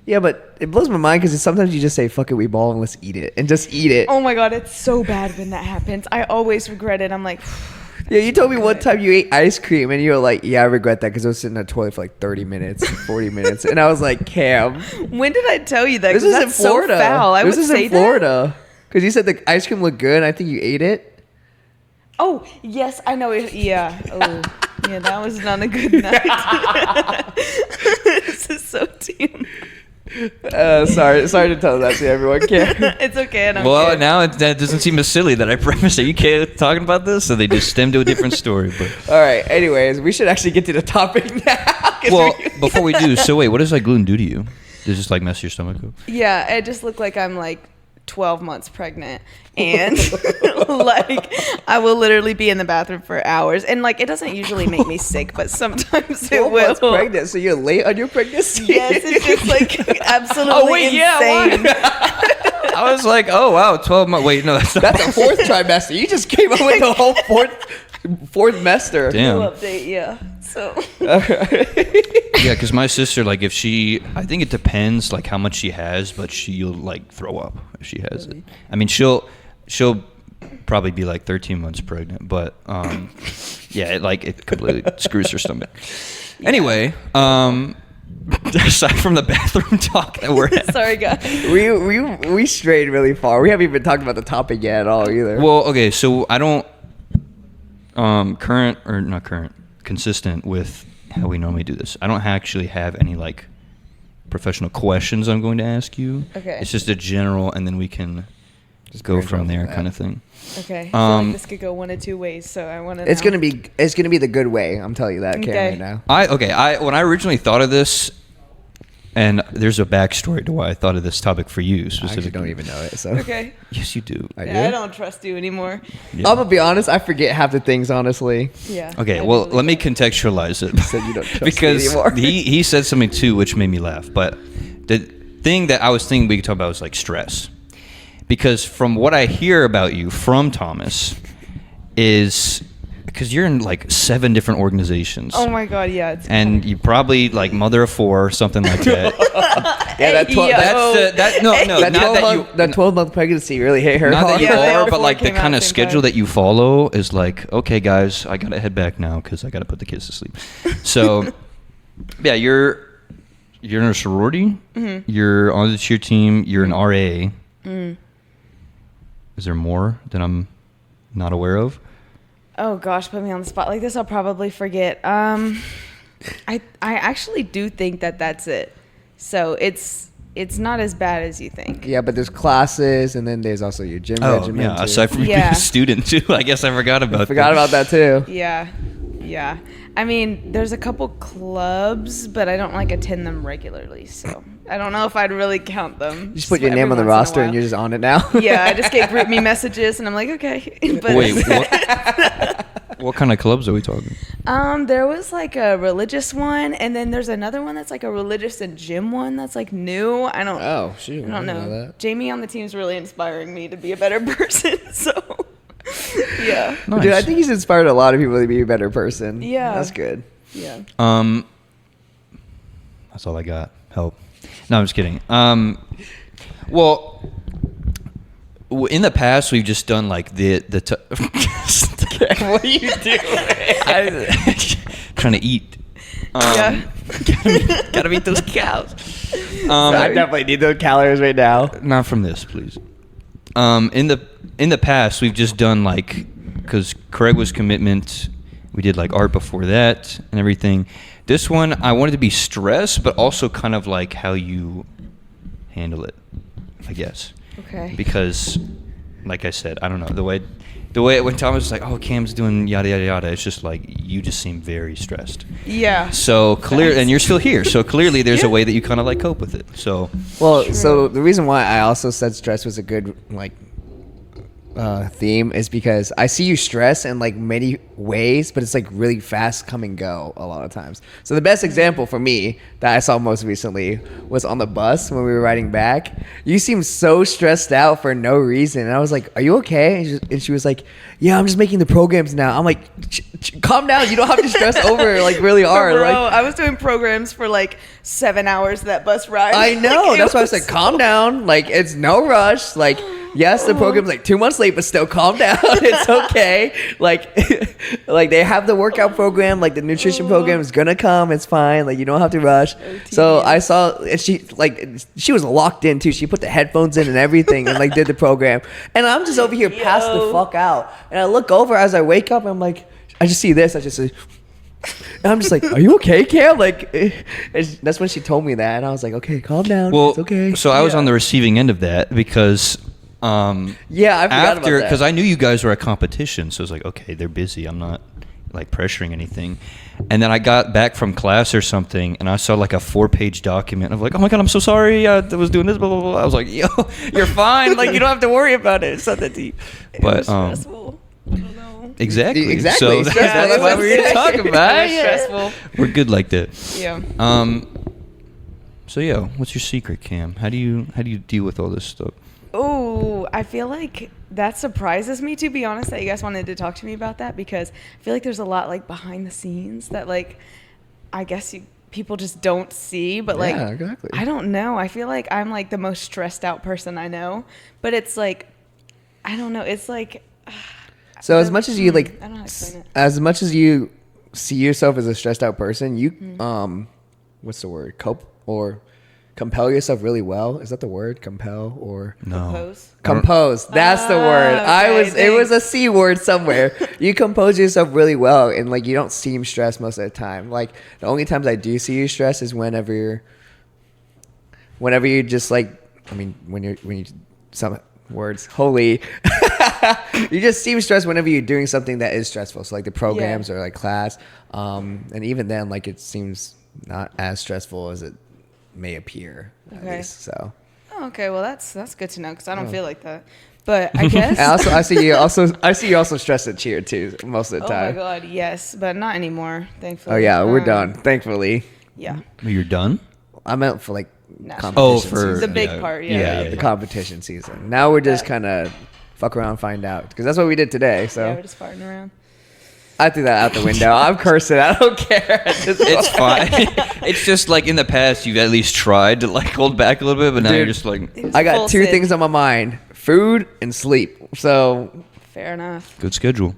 [SPEAKER 1] Yeah, but it blows my mind because sometimes you just say "fuck it, we ball and let's eat it," and just eat it.
[SPEAKER 3] Oh my god, it's so bad when that happens. I always regret it. I'm like,
[SPEAKER 1] Yeah, you told me one
[SPEAKER 3] good.
[SPEAKER 1] time you ate ice cream and you were like, "Yeah, I regret that because I was sitting in the toilet for like 30 minutes, 40 minutes," and I was like, "Cam,
[SPEAKER 3] when did I tell you that?
[SPEAKER 1] this
[SPEAKER 3] 'Cause
[SPEAKER 1] is in
[SPEAKER 3] that's
[SPEAKER 1] Florida.
[SPEAKER 3] So foul. I
[SPEAKER 1] this
[SPEAKER 3] would
[SPEAKER 1] is
[SPEAKER 3] say
[SPEAKER 1] in Florida because you said the ice cream looked good. and I think you ate it."
[SPEAKER 3] That. Oh yes, I know. Yeah. Oh yeah, that was not a good night. This is so team.
[SPEAKER 1] Sorry to tell that to everyone. Cam.
[SPEAKER 3] It's okay. I don't
[SPEAKER 2] Well,
[SPEAKER 3] care.
[SPEAKER 2] now that doesn't seem as silly that I prefaced. Are you okay with talking about this? So they just stem to a different story. But
[SPEAKER 1] All right. Anyways, we should actually get to the topic now. 'cause
[SPEAKER 2] well,
[SPEAKER 1] we-
[SPEAKER 2] before we do, so wait, what does like gluten do to you? Does it just like mess your stomach up?
[SPEAKER 3] Yeah, it just looked like I'm like 12 months pregnant, and like I will literally be in the bathroom for hours, and like it doesn't usually make me sick, but sometimes it
[SPEAKER 1] 12
[SPEAKER 3] will.
[SPEAKER 1] months pregnant, so you're late on your pregnancy.
[SPEAKER 3] Yes, it's just like absolutely
[SPEAKER 1] Oh, wait, yeah, why?
[SPEAKER 3] insane.
[SPEAKER 2] I was like, oh wow, 12 months. Wait, no, that's not.
[SPEAKER 1] That's a 4th trimester. You just came up with the whole fourth mester.
[SPEAKER 2] Damn.
[SPEAKER 3] Full update, yeah. So
[SPEAKER 2] Yeah, because my sister, like, if she, I think it depends, like, how much she has, but she'll like throw up if she has it. I mean, she'll probably be like 13 months pregnant, but yeah, it completely screws her stomach. Anyway, aside from the bathroom talk that we're at,
[SPEAKER 3] sorry, guys.
[SPEAKER 1] We strayed really far. We haven't even talked about the topic yet at all either.
[SPEAKER 2] well, okay, so I don't consistent with how we normally do this. I don't actually have any like professional questions I'm going to ask you.
[SPEAKER 3] Okay.
[SPEAKER 2] It's just a general, and then we can just go
[SPEAKER 1] branch
[SPEAKER 2] from
[SPEAKER 1] off
[SPEAKER 2] there,
[SPEAKER 1] of that.
[SPEAKER 2] kind of thing.
[SPEAKER 3] Okay. I feel like this could go one of 2 ways, so I want to.
[SPEAKER 1] it's gonna be the good way. I'm telling you that, Cam,
[SPEAKER 3] Okay.
[SPEAKER 1] right now.
[SPEAKER 2] I when I originally thought of this, And there's a backstory to why I thought of this topic for you
[SPEAKER 1] I actually
[SPEAKER 2] specifically.
[SPEAKER 1] don't even know it. So
[SPEAKER 3] Okay.
[SPEAKER 2] Yes, you do.
[SPEAKER 1] I do.
[SPEAKER 3] Yeah, I don't trust you anymore.
[SPEAKER 2] Yeah.
[SPEAKER 1] I'm gonna be honest. I forget half the things, honestly.
[SPEAKER 3] Yeah.
[SPEAKER 2] Okay,
[SPEAKER 3] I
[SPEAKER 2] well,
[SPEAKER 3] believe
[SPEAKER 2] let me
[SPEAKER 3] that.
[SPEAKER 2] contextualize it.
[SPEAKER 1] Said you don't trust me
[SPEAKER 2] because
[SPEAKER 1] anymore.
[SPEAKER 2] he said something too, which made me laugh. But the thing that I was thinking we could talk about was like stress. Because from what I hear about you from Thomas is because you're in like 7 different organizations.
[SPEAKER 3] Oh my God, yeah. It's
[SPEAKER 2] And you probably like mother of 4 or something like that.
[SPEAKER 1] Yeah, that 12,
[SPEAKER 3] Yo.
[SPEAKER 2] That
[SPEAKER 1] that 12-month pregnancy really hit her
[SPEAKER 2] not that
[SPEAKER 1] hard.
[SPEAKER 2] you
[SPEAKER 3] Yeah, they all
[SPEAKER 2] are, but
[SPEAKER 3] four
[SPEAKER 2] like the
[SPEAKER 3] came out
[SPEAKER 2] kind
[SPEAKER 3] at
[SPEAKER 2] of
[SPEAKER 3] the same
[SPEAKER 2] schedule
[SPEAKER 3] time.
[SPEAKER 2] that you follow is like, okay, guys, I gotta head back now because I gotta put the kids to sleep. So, yeah, you're in a sorority.
[SPEAKER 3] Mm-hmm.
[SPEAKER 2] You're on the cheer team. You're an RA. Is there more that I'm not aware of?
[SPEAKER 3] Oh gosh, put me on the spot like this. I'll probably forget. I actually do think that that's it. So it's not as bad as you think.
[SPEAKER 1] Yeah, but there's classes, and then there's also your gym regimen.
[SPEAKER 2] yeah.
[SPEAKER 1] too.
[SPEAKER 2] Aside from being
[SPEAKER 3] Yeah.
[SPEAKER 2] a student too, I guess I forgot about.
[SPEAKER 1] I forgot about that too.
[SPEAKER 3] Yeah. I mean, there's a couple clubs, but I don't like attend them regularly. So I don't know if I'd really count them.
[SPEAKER 1] You just put your
[SPEAKER 3] every
[SPEAKER 1] name on the
[SPEAKER 3] once in a
[SPEAKER 1] roster, and
[SPEAKER 3] while.
[SPEAKER 1] you're just on it now.
[SPEAKER 3] Yeah, I just get group me messages, and I'm like, okay. But
[SPEAKER 2] Wait, what kind of clubs are we talking?
[SPEAKER 3] there was like a religious one, and then there's another one that's like a religious and gym one that's like new. I don't.
[SPEAKER 1] Oh, shoot.
[SPEAKER 3] I don't know.
[SPEAKER 1] That.
[SPEAKER 3] Jamie on the team is really inspiring me to be a better person. So, yeah,
[SPEAKER 2] Nice.
[SPEAKER 1] Dude, I think he's inspired a lot of people to be a better person.
[SPEAKER 3] Yeah.
[SPEAKER 1] That's good.
[SPEAKER 3] yeah.
[SPEAKER 2] That's all I got. Help. No, I'm just kidding. Well, in the past we've just done like the what are you doing? Trying to eat.
[SPEAKER 3] Yeah.
[SPEAKER 2] Gotta meet those cows.
[SPEAKER 1] I definitely need those calories right now.
[SPEAKER 2] Not from this, please. In the past, we've just done like, because Craig was commitment. We did like art before that and everything. This one, I wanted to be stress, but also kind of like how you handle it, I guess.
[SPEAKER 3] Okay.
[SPEAKER 2] Because, like I said, I don't know the way when Thomas was like, "Oh, Cam's doing yada yada yada," it's just like you just seem very stressed.
[SPEAKER 3] Yeah.
[SPEAKER 2] So clear, and you're still here. So clearly, there's a way that you kind of like cope with it. So
[SPEAKER 1] Well,
[SPEAKER 3] True.
[SPEAKER 1] so the reason why I also said stress was a good like theme is because I see you stress in like many ways, but it's like really fast come and go a lot of times. So the best example for me that I saw most recently was on the bus when we were riding back. You seemed so stressed out for no reason, and I was like, "Are you okay?" And she was like, "Yeah, I'm just making the programs now." I'm like, "Calm down. You don't have to stress over like really hard."
[SPEAKER 3] Bro,
[SPEAKER 1] Like,
[SPEAKER 3] I was doing programs for like 7 hours that bus ride.
[SPEAKER 1] I know.
[SPEAKER 3] Like, it
[SPEAKER 1] That's why I
[SPEAKER 3] was
[SPEAKER 1] said, calm down. Like, it's no rush. Like, yes, the program's like 2 months late, but still calm down. It's okay. Like, like they have the workout program. Like, the nutrition program is gonna come. It's fine. Like, you don't have to rush. So I saw, and she was locked in too. She put the headphones in and everything, and like did the program. And I'm just over here passed the fuck out. And I look over as I wake up. And I'm like, I just see this. I just say. And I'm just like, "Are you okay, Cam?" Like, that's when she told me that, and I was like, "Okay, calm down.
[SPEAKER 2] well,
[SPEAKER 1] It's okay."
[SPEAKER 2] So I was
[SPEAKER 3] Yeah.
[SPEAKER 2] on the receiving end of that because.
[SPEAKER 1] Yeah, I forgot about
[SPEAKER 2] After,
[SPEAKER 1] that.
[SPEAKER 2] because I knew you guys were at competition, so I was like, okay, they're busy. I'm not like pressuring anything. And then I got back from class or something, and I saw like a 4-page document of like, oh my god, I'm so sorry. I was doing this, blah blah blah. I was like, yo, you're fine. Like you don't have to worry about it. It's not that deep.
[SPEAKER 3] It
[SPEAKER 2] But
[SPEAKER 3] was stressful. I don't know.
[SPEAKER 2] exactly.
[SPEAKER 1] Exactly.
[SPEAKER 2] So
[SPEAKER 1] Stressful.
[SPEAKER 2] that's
[SPEAKER 3] That's
[SPEAKER 2] what
[SPEAKER 3] what
[SPEAKER 2] we're
[SPEAKER 3] I'm
[SPEAKER 2] gonna talk
[SPEAKER 3] saying.
[SPEAKER 2] about.
[SPEAKER 3] It was stressful.
[SPEAKER 2] We're good like that.
[SPEAKER 3] Yeah.
[SPEAKER 2] So yeah, what's your secret, Cam? How do you deal with all this stuff?
[SPEAKER 3] Oh, I feel like that surprises me, to be honest, that you guys wanted to talk to me about that, because I feel like there's a lot like behind the scenes that like I guess people just don't see, but like
[SPEAKER 1] Yeah, exactly.
[SPEAKER 3] I don't know. I feel like I'm like the most stressed out person I know, but it's like I don't know. It's like
[SPEAKER 1] So as much as you like,
[SPEAKER 3] I don't know how to explain it.
[SPEAKER 1] as much as you see yourself as a stressed out person, you what's the word? Cope or compel yourself really well. Is that the word? Compel or
[SPEAKER 2] No.
[SPEAKER 3] Compose.
[SPEAKER 1] compose? That's the word.
[SPEAKER 3] Okay,
[SPEAKER 1] It was a
[SPEAKER 3] thanks.
[SPEAKER 1] C word somewhere. You compose yourself really well, and like you don't seem stressed most of the time. Like the only times I do see you stressed is whenever you're just like, I mean, when you some words holy. You just seem stressed whenever you're doing something that is stressful. So like the programs or like class, and even then, like it seems not as stressful as it may appear. At
[SPEAKER 3] Okay.
[SPEAKER 1] least, so.
[SPEAKER 3] Oh, okay, well that's good to know because I don't feel like that. But I guess.
[SPEAKER 1] And also, I see you also stressed at cheer too most of the
[SPEAKER 3] Oh my
[SPEAKER 1] time.
[SPEAKER 3] god, yes, but not anymore, thankfully.
[SPEAKER 1] Oh yeah, we're done. Thankfully,
[SPEAKER 3] Yeah.
[SPEAKER 2] You're done?
[SPEAKER 1] I meant for like
[SPEAKER 3] National
[SPEAKER 1] competition
[SPEAKER 2] for
[SPEAKER 1] season.
[SPEAKER 3] The big part, yeah.
[SPEAKER 1] the competition season. Now we're just kind of fuck around, find out, because that's what we did today. So
[SPEAKER 3] Yeah, we're just farting around.
[SPEAKER 1] I threw that out the window. I'm cursing. I don't care.
[SPEAKER 2] It's fine. It's just like in the past, you've at least tried to like hold back a little bit, but now
[SPEAKER 1] Dude,
[SPEAKER 2] you're just like,
[SPEAKER 1] I got
[SPEAKER 3] Full
[SPEAKER 1] two
[SPEAKER 3] sit.
[SPEAKER 1] things on my mind: food and sleep. So
[SPEAKER 3] Fair enough.
[SPEAKER 2] good schedule.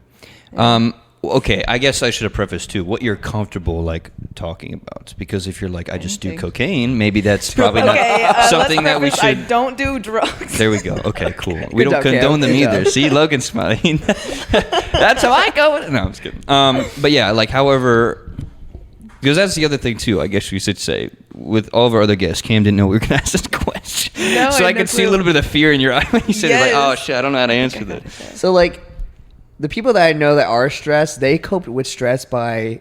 [SPEAKER 2] Okay, I guess I should have prefaced too what you're comfortable like talking about, because if you're like, I just do
[SPEAKER 3] Anything.
[SPEAKER 2] cocaine, maybe that's probably
[SPEAKER 3] Okay,
[SPEAKER 2] not something
[SPEAKER 3] let's
[SPEAKER 2] that we
[SPEAKER 3] preface, I
[SPEAKER 2] should.
[SPEAKER 3] don't do drugs.
[SPEAKER 2] There we go. Okay, cool. We don't
[SPEAKER 1] job, Cam.
[SPEAKER 2] condone them
[SPEAKER 1] Good
[SPEAKER 2] either.
[SPEAKER 1] job.
[SPEAKER 2] See, Logan's smiling. That's how I go. No, I'm just kidding. But yeah, like, however, because that's the other thing too. I guess we should say with all of our other guests, Cam didn't know we were gonna ask this question,
[SPEAKER 3] No,
[SPEAKER 2] so
[SPEAKER 3] I
[SPEAKER 2] I
[SPEAKER 3] had no
[SPEAKER 2] could see a
[SPEAKER 3] clue.
[SPEAKER 2] little bit of the fear in your eye when you said it, like,
[SPEAKER 3] Yes.
[SPEAKER 2] oh shit, I don't know how to answer that.
[SPEAKER 1] So like the people that I know that are stressed, they cope with stress by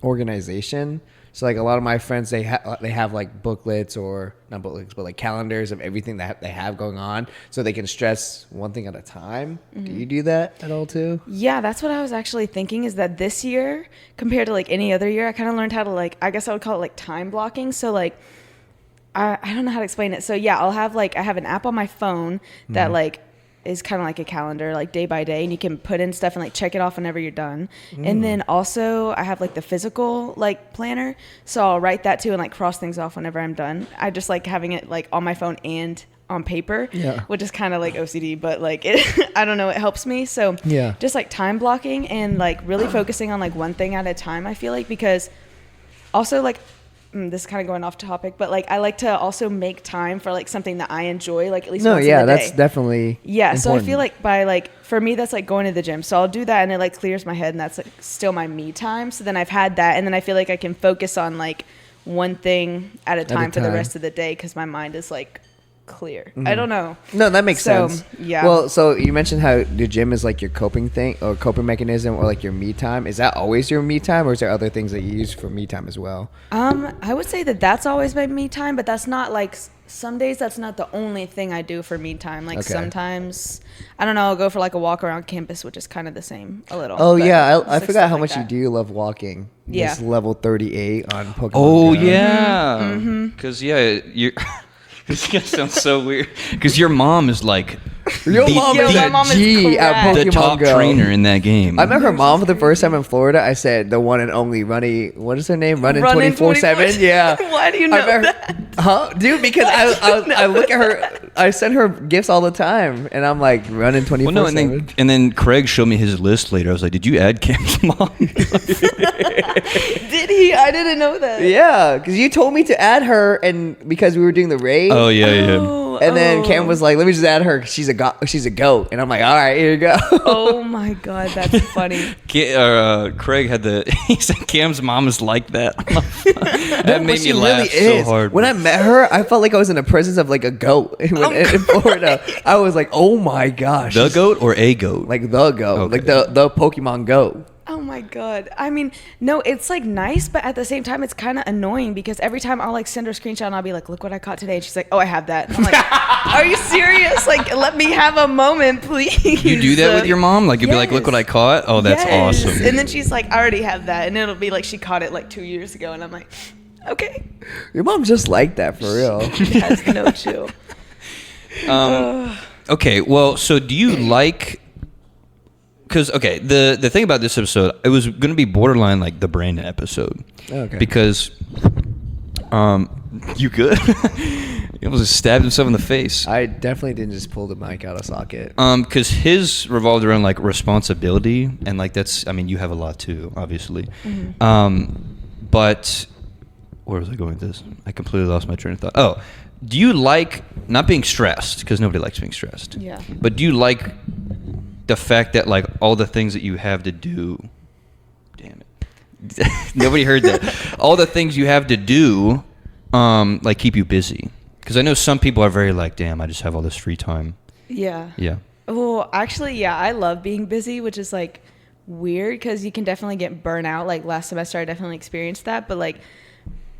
[SPEAKER 1] organization. So like a lot of my friends, they have like booklets, or not booklets, but like calendars of everything that they have going on, so they can stress one thing at a time. Do you do that at all too?
[SPEAKER 3] Yeah, that's what I was actually thinking, is that this year compared to like any other year, I kind of learned how to like, I guess I would call it like time blocking. So like, I don't know how to explain it. So yeah, I have an app on my phone that like is kind of like a calendar, like day by day, and you can put in stuff and like check it off whenever you're done. And then also I have like the physical like planner, so I'll write that too and like cross things off whenever I'm done. I just like having it like on my phone and on paper, which is kind of like OCD, but like I don't know, it helps me. So
[SPEAKER 1] Yeah.
[SPEAKER 3] just like time blocking and like really focusing on like one thing at a time, I feel like, because also like this is kind of going off topic, but like I like to also make time for like something that I enjoy, like at least once in the
[SPEAKER 1] that's
[SPEAKER 3] day.
[SPEAKER 1] definitely
[SPEAKER 3] Yeah, so I
[SPEAKER 1] important.
[SPEAKER 3] feel like by like, for me, that's like going to the gym. So I'll do that and it like clears my head, and that's like still my me time. So then I've had that, and then I feel like I can focus on like one thing at a time for the
[SPEAKER 1] time.
[SPEAKER 3] rest of the day, because my mind is like clear. I don't know.
[SPEAKER 1] No, that makes
[SPEAKER 3] So,
[SPEAKER 1] sense.
[SPEAKER 3] yeah.
[SPEAKER 1] Well, so you mentioned how the gym is like your coping thing or coping mechanism, or like your me time. Is that always your me time, or is there other things that you use for me time as well?
[SPEAKER 3] I would say that that's always my me time, but that's not like, some days that's not the only thing I do for me time. Like
[SPEAKER 1] Okay.
[SPEAKER 3] sometimes, I don't know, I'll go for like a walk around campus, which is kind of the same a little.
[SPEAKER 1] Oh
[SPEAKER 3] but
[SPEAKER 1] yeah,
[SPEAKER 3] it's,
[SPEAKER 1] I
[SPEAKER 3] like,
[SPEAKER 1] forgot
[SPEAKER 3] stuff
[SPEAKER 1] how
[SPEAKER 3] like
[SPEAKER 1] much
[SPEAKER 3] that.
[SPEAKER 1] you do love walking.
[SPEAKER 3] Yeah.
[SPEAKER 1] This level 38 on Pokemon
[SPEAKER 2] Oh
[SPEAKER 1] Go.
[SPEAKER 2] yeah, because you're. This is gonna sound so weird. Because your mom is like
[SPEAKER 1] Your
[SPEAKER 2] the-
[SPEAKER 1] mom
[SPEAKER 3] Yo,
[SPEAKER 1] is
[SPEAKER 3] my
[SPEAKER 1] a
[SPEAKER 3] mom is
[SPEAKER 1] G at
[SPEAKER 3] correct.
[SPEAKER 1] Pokemon
[SPEAKER 2] the top
[SPEAKER 1] Go.
[SPEAKER 2] trainer in that game.
[SPEAKER 1] I met her mom for the first time in Florida. I said the one and only Runny. What is her name? Running
[SPEAKER 3] Running
[SPEAKER 1] 24/7. Yeah.
[SPEAKER 3] Why do you
[SPEAKER 1] I
[SPEAKER 3] know
[SPEAKER 1] met her-
[SPEAKER 3] that?
[SPEAKER 1] Huh, dude? Because I look at her. I send her gifts all the time, and I'm like running 24/7.
[SPEAKER 2] Well, no, and then Craig showed me his list later. I was like, "Did you add Cam's mom?"
[SPEAKER 3] Did he? I didn't know that.
[SPEAKER 1] Yeah, because you told me to add her, and because we were doing the raid.
[SPEAKER 2] Oh yeah, yeah.
[SPEAKER 3] Oh,
[SPEAKER 1] And then
[SPEAKER 3] oh.
[SPEAKER 1] Cam was like, "Let me just add her. 'Cause she's a goat." And I'm like, "All right, here you go."
[SPEAKER 3] Oh my god, that's funny.
[SPEAKER 2] Craig had the. He said Cam's mom is like that. That
[SPEAKER 1] But
[SPEAKER 2] made
[SPEAKER 1] she
[SPEAKER 2] me laugh so hard.
[SPEAKER 1] When I met her, I felt like I was in the presence of like a goat in Florida. I was like, "Oh my gosh,
[SPEAKER 2] the
[SPEAKER 1] she's
[SPEAKER 2] goat or a goat?
[SPEAKER 1] like the goat,
[SPEAKER 2] Okay.
[SPEAKER 1] like the Pokemon goat."
[SPEAKER 3] Oh my god. I mean, no, it's like nice, but at the same time, it's kind of annoying, because every time I'll like send her a screenshot and I'll be like, "Look what I caught today," and she's like, "Oh, I have that." And I'm like, "Are you serious? Like, let me have a moment, please."
[SPEAKER 2] You do that with your mom? Like you'll be like, "Look what I caught." Oh, that's
[SPEAKER 3] Yes.
[SPEAKER 2] awesome.
[SPEAKER 3] And then she's like, "I already have that," and it'll be like she caught it like 2 years ago, and I'm like, "Okay."
[SPEAKER 1] Your mom's just like that for real.
[SPEAKER 3] She has no chill.
[SPEAKER 2] Okay, well, so do you like? Because okay, the thing about this episode, it was going to be borderline like the Brandon episode.
[SPEAKER 1] Okay.
[SPEAKER 2] Because, you good? He almost stabbed himself in the face.
[SPEAKER 1] I definitely didn't just pull the mic out of socket.
[SPEAKER 2] Because his revolved around like responsibility, and like that's, I mean, you have a lot too, obviously. But where was I going with this? I completely lost my train of thought. Oh, do you like not being stressed? Because nobody likes being stressed.
[SPEAKER 3] Yeah.
[SPEAKER 2] But do you like the fact that like all the things that you have to do? Damn it! Nobody heard that. All the things you have to do, like keep you busy. Because I know some people are very like, damn, I just have all this free time.
[SPEAKER 3] Yeah.
[SPEAKER 2] Yeah.
[SPEAKER 3] Well, actually, yeah, I love being busy, which is like weird because you can definitely get burnt out. Like last semester, I definitely experienced that. But like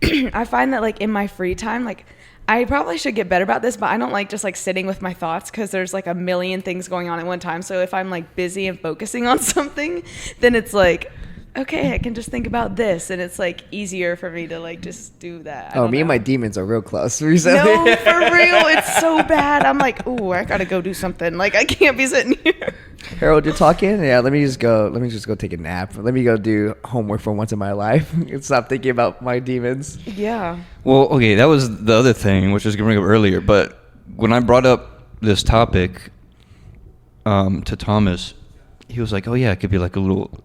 [SPEAKER 3] I find that like in my free time, like I probably should get better about this, but I don't like just like sitting with my thoughts because there's like a million things going on at one time. So if I'm like busy and focusing on something, then it's like, okay, I can just think about this, and it's like easier for me to like just do that.
[SPEAKER 1] Oh, me and my demons are real close recently.
[SPEAKER 3] No, for real, it's so bad. I'm like, ooh, I gotta go do something. Like I can't be sitting here.
[SPEAKER 1] Harold, you're talking? Yeah, let me just go take a nap. Let me go do homework for once in my life and stop thinking about my demons.
[SPEAKER 3] Yeah.
[SPEAKER 2] Well, okay, that was the other thing, which I was going to bring up earlier. But when I brought up this topic to Thomas, he was like, oh, yeah, it could be like a little...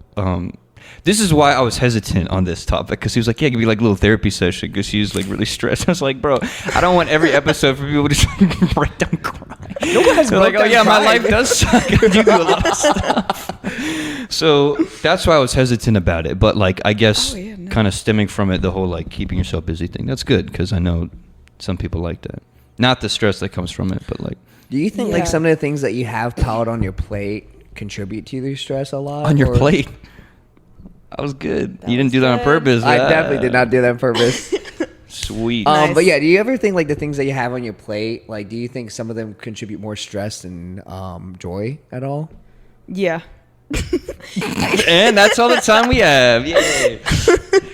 [SPEAKER 2] this is why I was hesitant on this topic, because he was like, yeah, it could be like a little therapy session, because he was like really stressed. I was like, bro, I don't want every episode for people to just break down crying.
[SPEAKER 1] No one has
[SPEAKER 2] like, oh, yeah, my
[SPEAKER 1] crying.
[SPEAKER 2] life does suck. I do a lot of stuff. So that's why I was hesitant about it. But, like, I guess kind of stemming from it, the whole, like, keeping yourself busy thing, that's good, because I know some people like that. Not the stress that comes from it, but, like...
[SPEAKER 1] Do you think, like, some of the things that you have piled on your plate contribute to your stress a lot?
[SPEAKER 2] On your plate? I was good.
[SPEAKER 3] That
[SPEAKER 2] you didn't
[SPEAKER 3] was
[SPEAKER 2] do that on
[SPEAKER 3] good.
[SPEAKER 2] purpose.
[SPEAKER 1] I definitely did not do that on purpose.
[SPEAKER 2] Sweet.
[SPEAKER 3] Nice.
[SPEAKER 1] But yeah, do you ever think like the things that you have on your plate, like do you think some of them contribute more stress than joy at all?
[SPEAKER 3] Yeah.
[SPEAKER 2] And that's all the time we have. Yay.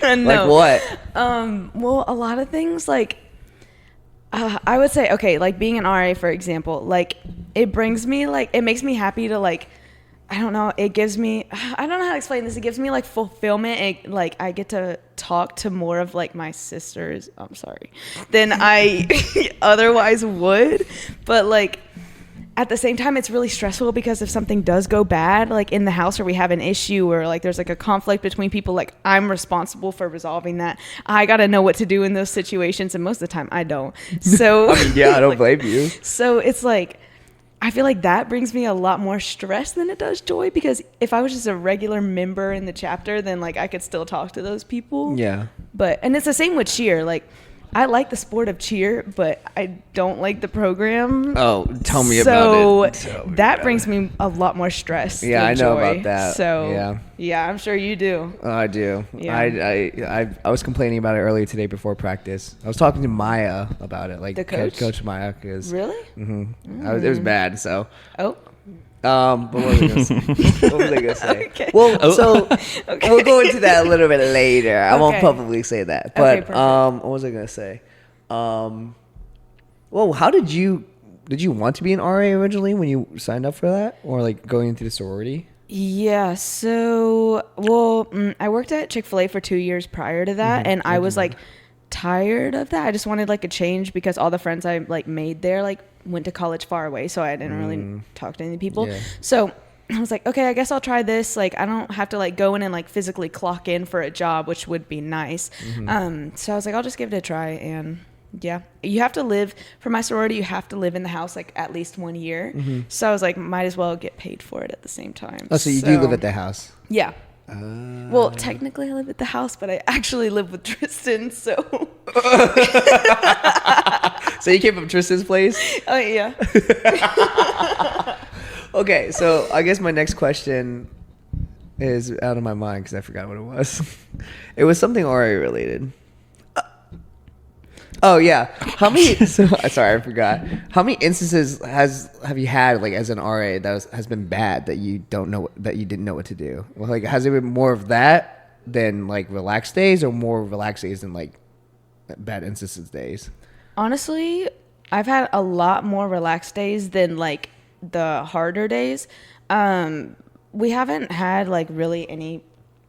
[SPEAKER 3] No.
[SPEAKER 1] Like what?
[SPEAKER 3] Well, a lot of things like I would say, okay, like being an RA, for example, like it makes me happy to like, I don't know, it gives me, I don't know how to explain this. It gives me like fulfillment. Like I get to talk to more of like my sisters, I'm sorry, than I otherwise would. But like at the same time, it's really stressful because if something does go bad, like in the house or we have an issue or like there's like a conflict between people, like I'm responsible for resolving that. I got to know what to do in those situations. And most of the time I don't. So
[SPEAKER 1] I mean, yeah, I don't blame you.
[SPEAKER 3] So it's like, I feel like that brings me a lot more stress than it does joy, because if I was just a regular member in the chapter, then like I could still talk to those people.
[SPEAKER 1] Yeah.
[SPEAKER 3] And it's the same with cheer. Like I like the sport of cheer, but I don't like the program.
[SPEAKER 1] Oh, tell me about it.
[SPEAKER 3] So that brings me a lot more stress.
[SPEAKER 1] Yeah,
[SPEAKER 3] than
[SPEAKER 1] I know
[SPEAKER 3] joy.
[SPEAKER 1] about that.
[SPEAKER 3] So yeah, I'm sure you do.
[SPEAKER 1] I do.
[SPEAKER 3] Yeah.
[SPEAKER 1] I was complaining about it earlier today before practice. I was talking to Maya about it, like
[SPEAKER 3] The coach?
[SPEAKER 1] Coach Maya, because
[SPEAKER 3] Really?
[SPEAKER 1] it was bad. So.
[SPEAKER 3] Oh.
[SPEAKER 1] But what was I gonna say?
[SPEAKER 3] Okay.
[SPEAKER 1] Well, so
[SPEAKER 3] Okay.
[SPEAKER 1] we'll go into that a little bit later. I won't
[SPEAKER 3] Okay.
[SPEAKER 1] publicly say that.
[SPEAKER 3] Okay,
[SPEAKER 1] But
[SPEAKER 3] perfect.
[SPEAKER 1] what was I gonna say? Well, how did you want to be an RA originally when you signed up for that, or like going into the sorority?
[SPEAKER 3] Yeah, so, I worked at Chick-fil-A for 2 years prior to that, and I was, like, tired of that. I just wanted, like, a change because all the friends I, like, made there, like, went to college far away, so I didn't really talk to any people.
[SPEAKER 1] Yeah.
[SPEAKER 3] So I was like, okay, I guess I'll try this. Like, I don't have to, like, go in and, like, physically clock in for a job, which would be nice. So I was like, I'll just give it a try, and... yeah, you have to live for my sorority. You have to live in the house like at least 1 year. So I was like, might as well get paid for it at the same time.
[SPEAKER 1] Oh, so you do live at the house?
[SPEAKER 3] Yeah. Well, technically I live at the house, but I actually live with Tristan. So.
[SPEAKER 1] So you came from Tristan's place?
[SPEAKER 3] Oh yeah.
[SPEAKER 1] Okay, so I guess my next question is out of my mind because I forgot what it was. It was something RA related. Oh yeah, how many? Sorry, I forgot. How many instances have you had like as an RA that has been bad that you didn't know what to do? Well, like has it been more of that than like relaxed days, or more relaxed days than like bad instances days?
[SPEAKER 3] Honestly, I've had a lot more relaxed days than like the harder days. We haven't had like really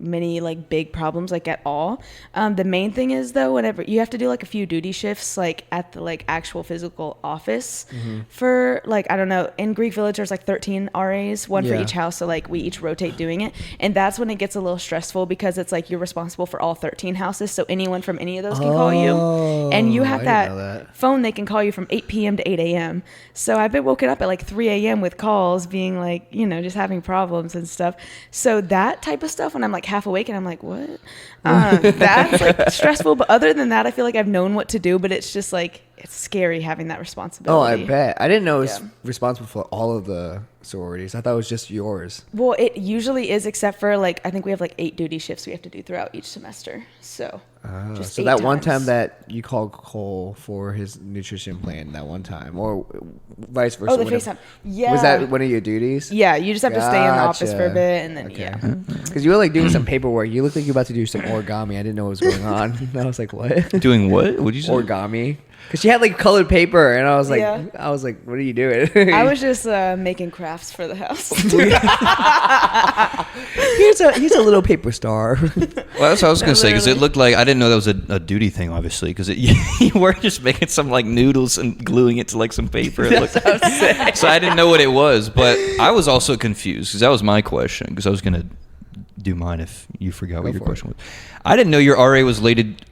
[SPEAKER 3] many like big problems like at all. The main thing is though, whenever you have to do like a few duty shifts like at the like actual physical office for like, I don't know, in Greek Village there's like 13 RAs, one for each house, so like we each rotate doing it, and that's when it gets a little stressful because it's like you're responsible for all 13 houses, so anyone from any of those can call you, and you have that phone they can call you from 8 p.m. to 8 a.m. So I've been woken up at like 3 a.m. with calls being like, you know, just having problems and stuff. So that type of stuff, when I'm like half awake and I'm like, what? That's like stressful. But other than that, I feel like I've known what to do, but it's just like, it's scary having that responsibility.
[SPEAKER 1] Oh, I bet. I didn't know it was
[SPEAKER 3] Yeah.
[SPEAKER 1] responsible for all of the sororities. I thought it was just yours.
[SPEAKER 3] Well, it usually is, except for like I think we have like 8 duty shifts we have to do throughout each semester. So just
[SPEAKER 1] So
[SPEAKER 3] 8
[SPEAKER 1] that one time
[SPEAKER 3] times.
[SPEAKER 1] that you called Cole for his nutrition plan, that one time, or vice versa.
[SPEAKER 3] Oh, the
[SPEAKER 1] whenever-
[SPEAKER 3] FaceTime. Yeah.
[SPEAKER 1] Was that one of your duties?
[SPEAKER 3] Yeah, you just have to stay in the office for a
[SPEAKER 1] Gotcha.
[SPEAKER 3] bit, and then
[SPEAKER 1] Okay.
[SPEAKER 3] yeah.
[SPEAKER 1] Because you were like doing some paperwork. You looked like you were about to do some origami. I didn't know what was going on. And I was like, what?
[SPEAKER 2] Doing what? What'd you say?
[SPEAKER 1] Origami. Because she had like colored paper, and I was like,
[SPEAKER 3] Yeah.
[SPEAKER 1] what are you doing?
[SPEAKER 3] I was just making crafts for the house.
[SPEAKER 1] here's a little paper star.
[SPEAKER 2] Well, that's what I was gonna say because it
[SPEAKER 3] Literally.
[SPEAKER 2] looked like I didn't know that was a duty thing, obviously, because you were just making some like noodles and gluing it to like some paper. It looked- so I didn't know what it was, but I was also confused because that was my question because I was gonna do mine if you forgot what
[SPEAKER 1] Go
[SPEAKER 2] your
[SPEAKER 1] for
[SPEAKER 2] question was. I didn't know your RA was related.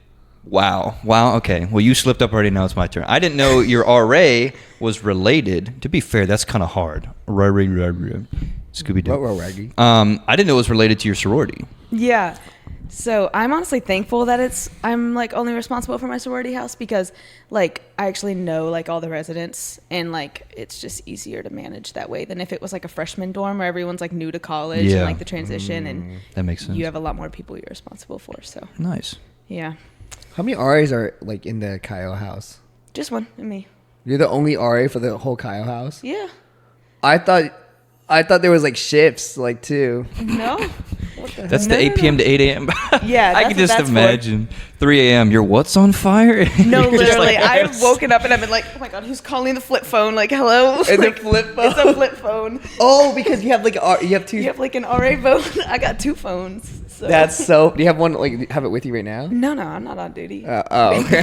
[SPEAKER 2] Wow. Okay. Well, you slipped up already. Now it's my turn. I didn't know your RA was related. To be fair, that's kind of hard. Scooby Doo.
[SPEAKER 1] Ruh-roh, Raggy.
[SPEAKER 2] I didn't know it was related to your sorority.
[SPEAKER 3] Yeah. So I'm honestly thankful that I'm like only responsible for my sorority house because like I actually know like all the residents and like it's just easier to manage that way than if it was like a freshman dorm where everyone's like new to college
[SPEAKER 2] Yeah.
[SPEAKER 3] and like the transition and
[SPEAKER 2] That makes sense.
[SPEAKER 3] you have a lot more people you're responsible for. So
[SPEAKER 2] Nice.
[SPEAKER 3] yeah,
[SPEAKER 1] How many RAs are like in the Kyle house?
[SPEAKER 3] just one and me.
[SPEAKER 1] You're the only RA for the whole Kyle house?
[SPEAKER 3] Yeah.
[SPEAKER 1] I thought there was like shifts, like two.
[SPEAKER 3] No.
[SPEAKER 2] That's
[SPEAKER 3] No,
[SPEAKER 2] the 8 p.m. to 8 a.m.
[SPEAKER 3] Yeah,
[SPEAKER 2] I
[SPEAKER 3] that's
[SPEAKER 2] can
[SPEAKER 3] what
[SPEAKER 2] just
[SPEAKER 3] that's for.
[SPEAKER 2] imagine 3 a.m. Your what's on fire?
[SPEAKER 3] No,
[SPEAKER 2] You're just
[SPEAKER 3] literally.
[SPEAKER 2] like,
[SPEAKER 3] I've woken up and I've been like, oh my God, who's calling the flip phone? Like, hello?
[SPEAKER 1] And the
[SPEAKER 3] Like,
[SPEAKER 1] flip phone?
[SPEAKER 3] It's a flip phone.
[SPEAKER 1] Oh, because you have like you have two.
[SPEAKER 3] You have like an RA phone. I got 2 phones. So.
[SPEAKER 1] That's so. Do you have one? Like, have it with you right now?
[SPEAKER 3] No, I'm not on duty.
[SPEAKER 1] Oh, okay.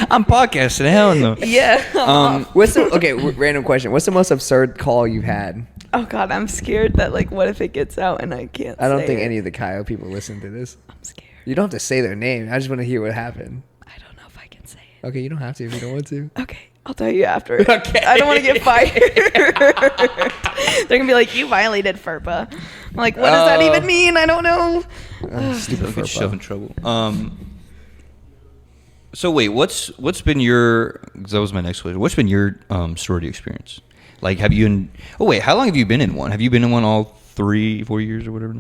[SPEAKER 2] I'm podcasting. Hell no.
[SPEAKER 3] Yeah.
[SPEAKER 1] What's the random question? What's the most absurd call you've had?
[SPEAKER 3] Oh God, I'm scared that like, what if it gets out and I can't
[SPEAKER 1] I don't
[SPEAKER 3] say
[SPEAKER 1] think
[SPEAKER 3] it?
[SPEAKER 1] any of the Kyle people listen to this.
[SPEAKER 3] I'm scared.
[SPEAKER 1] You don't have to say their name. I just want to hear what happened.
[SPEAKER 3] I don't know if I can say it.
[SPEAKER 1] Okay, you don't have to if you don't want to.
[SPEAKER 3] Okay, I'll tell you after.
[SPEAKER 1] Okay.
[SPEAKER 3] I don't want to get fired. They're gonna be like, you violated FERPA. I'm like, what does that
[SPEAKER 1] Oh.
[SPEAKER 3] even mean? I don't know.
[SPEAKER 1] Stupid
[SPEAKER 2] Don't get
[SPEAKER 1] Furpo.
[SPEAKER 2] yourself in trouble. So wait, what's been your? 'Cause that was my next question. What's been your sorority experience? Like, have you? Oh wait, how long have you been in one? Have you been in one all 3-4 years or whatever?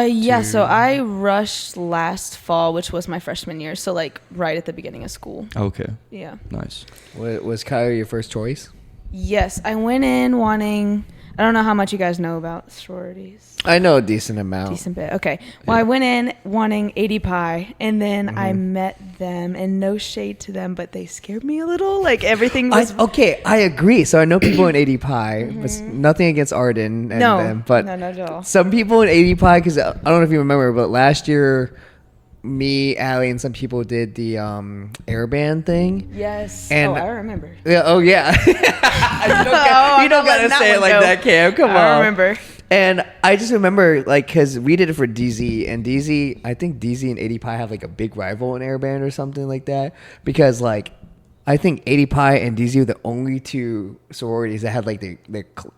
[SPEAKER 3] Yeah, so I rushed last fall, which was my freshman year, so like right at the beginning of school.
[SPEAKER 2] Okay,
[SPEAKER 3] Yeah.
[SPEAKER 2] nice.
[SPEAKER 1] Was Kyle your first choice?
[SPEAKER 3] Yes, I went in wanting, I don't know how much you guys know about sororities.
[SPEAKER 1] I know a decent amount.
[SPEAKER 3] Decent bit. Okay. Well, I went in wanting 80 Pi, and then I met them, and no shade to them, but they scared me a little. Like everything was.
[SPEAKER 1] I agree. So I know people in 80 Pi. But nothing against Arden and
[SPEAKER 3] No.
[SPEAKER 1] them, but
[SPEAKER 3] No, not at all.
[SPEAKER 1] some people in 80 Pi, because I don't know if you remember, but last year, me, Allie, and some people did the airband thing.
[SPEAKER 3] Yes.
[SPEAKER 1] And-
[SPEAKER 3] I remember.
[SPEAKER 1] Yeah. Oh yeah. you
[SPEAKER 3] I'm
[SPEAKER 1] don't
[SPEAKER 3] not
[SPEAKER 1] gotta
[SPEAKER 3] letting that
[SPEAKER 1] say it
[SPEAKER 3] one
[SPEAKER 1] like
[SPEAKER 3] go.
[SPEAKER 1] that, Cam. Come on.
[SPEAKER 3] I remember.
[SPEAKER 1] And I just remember, like, because we did it for DZ, and DZ, I think DZ and 80 Pi have, like, a big rival in Airband or something like that. Because, like, I think 80 Pi and DZ were the only 2 sororities that had, like, their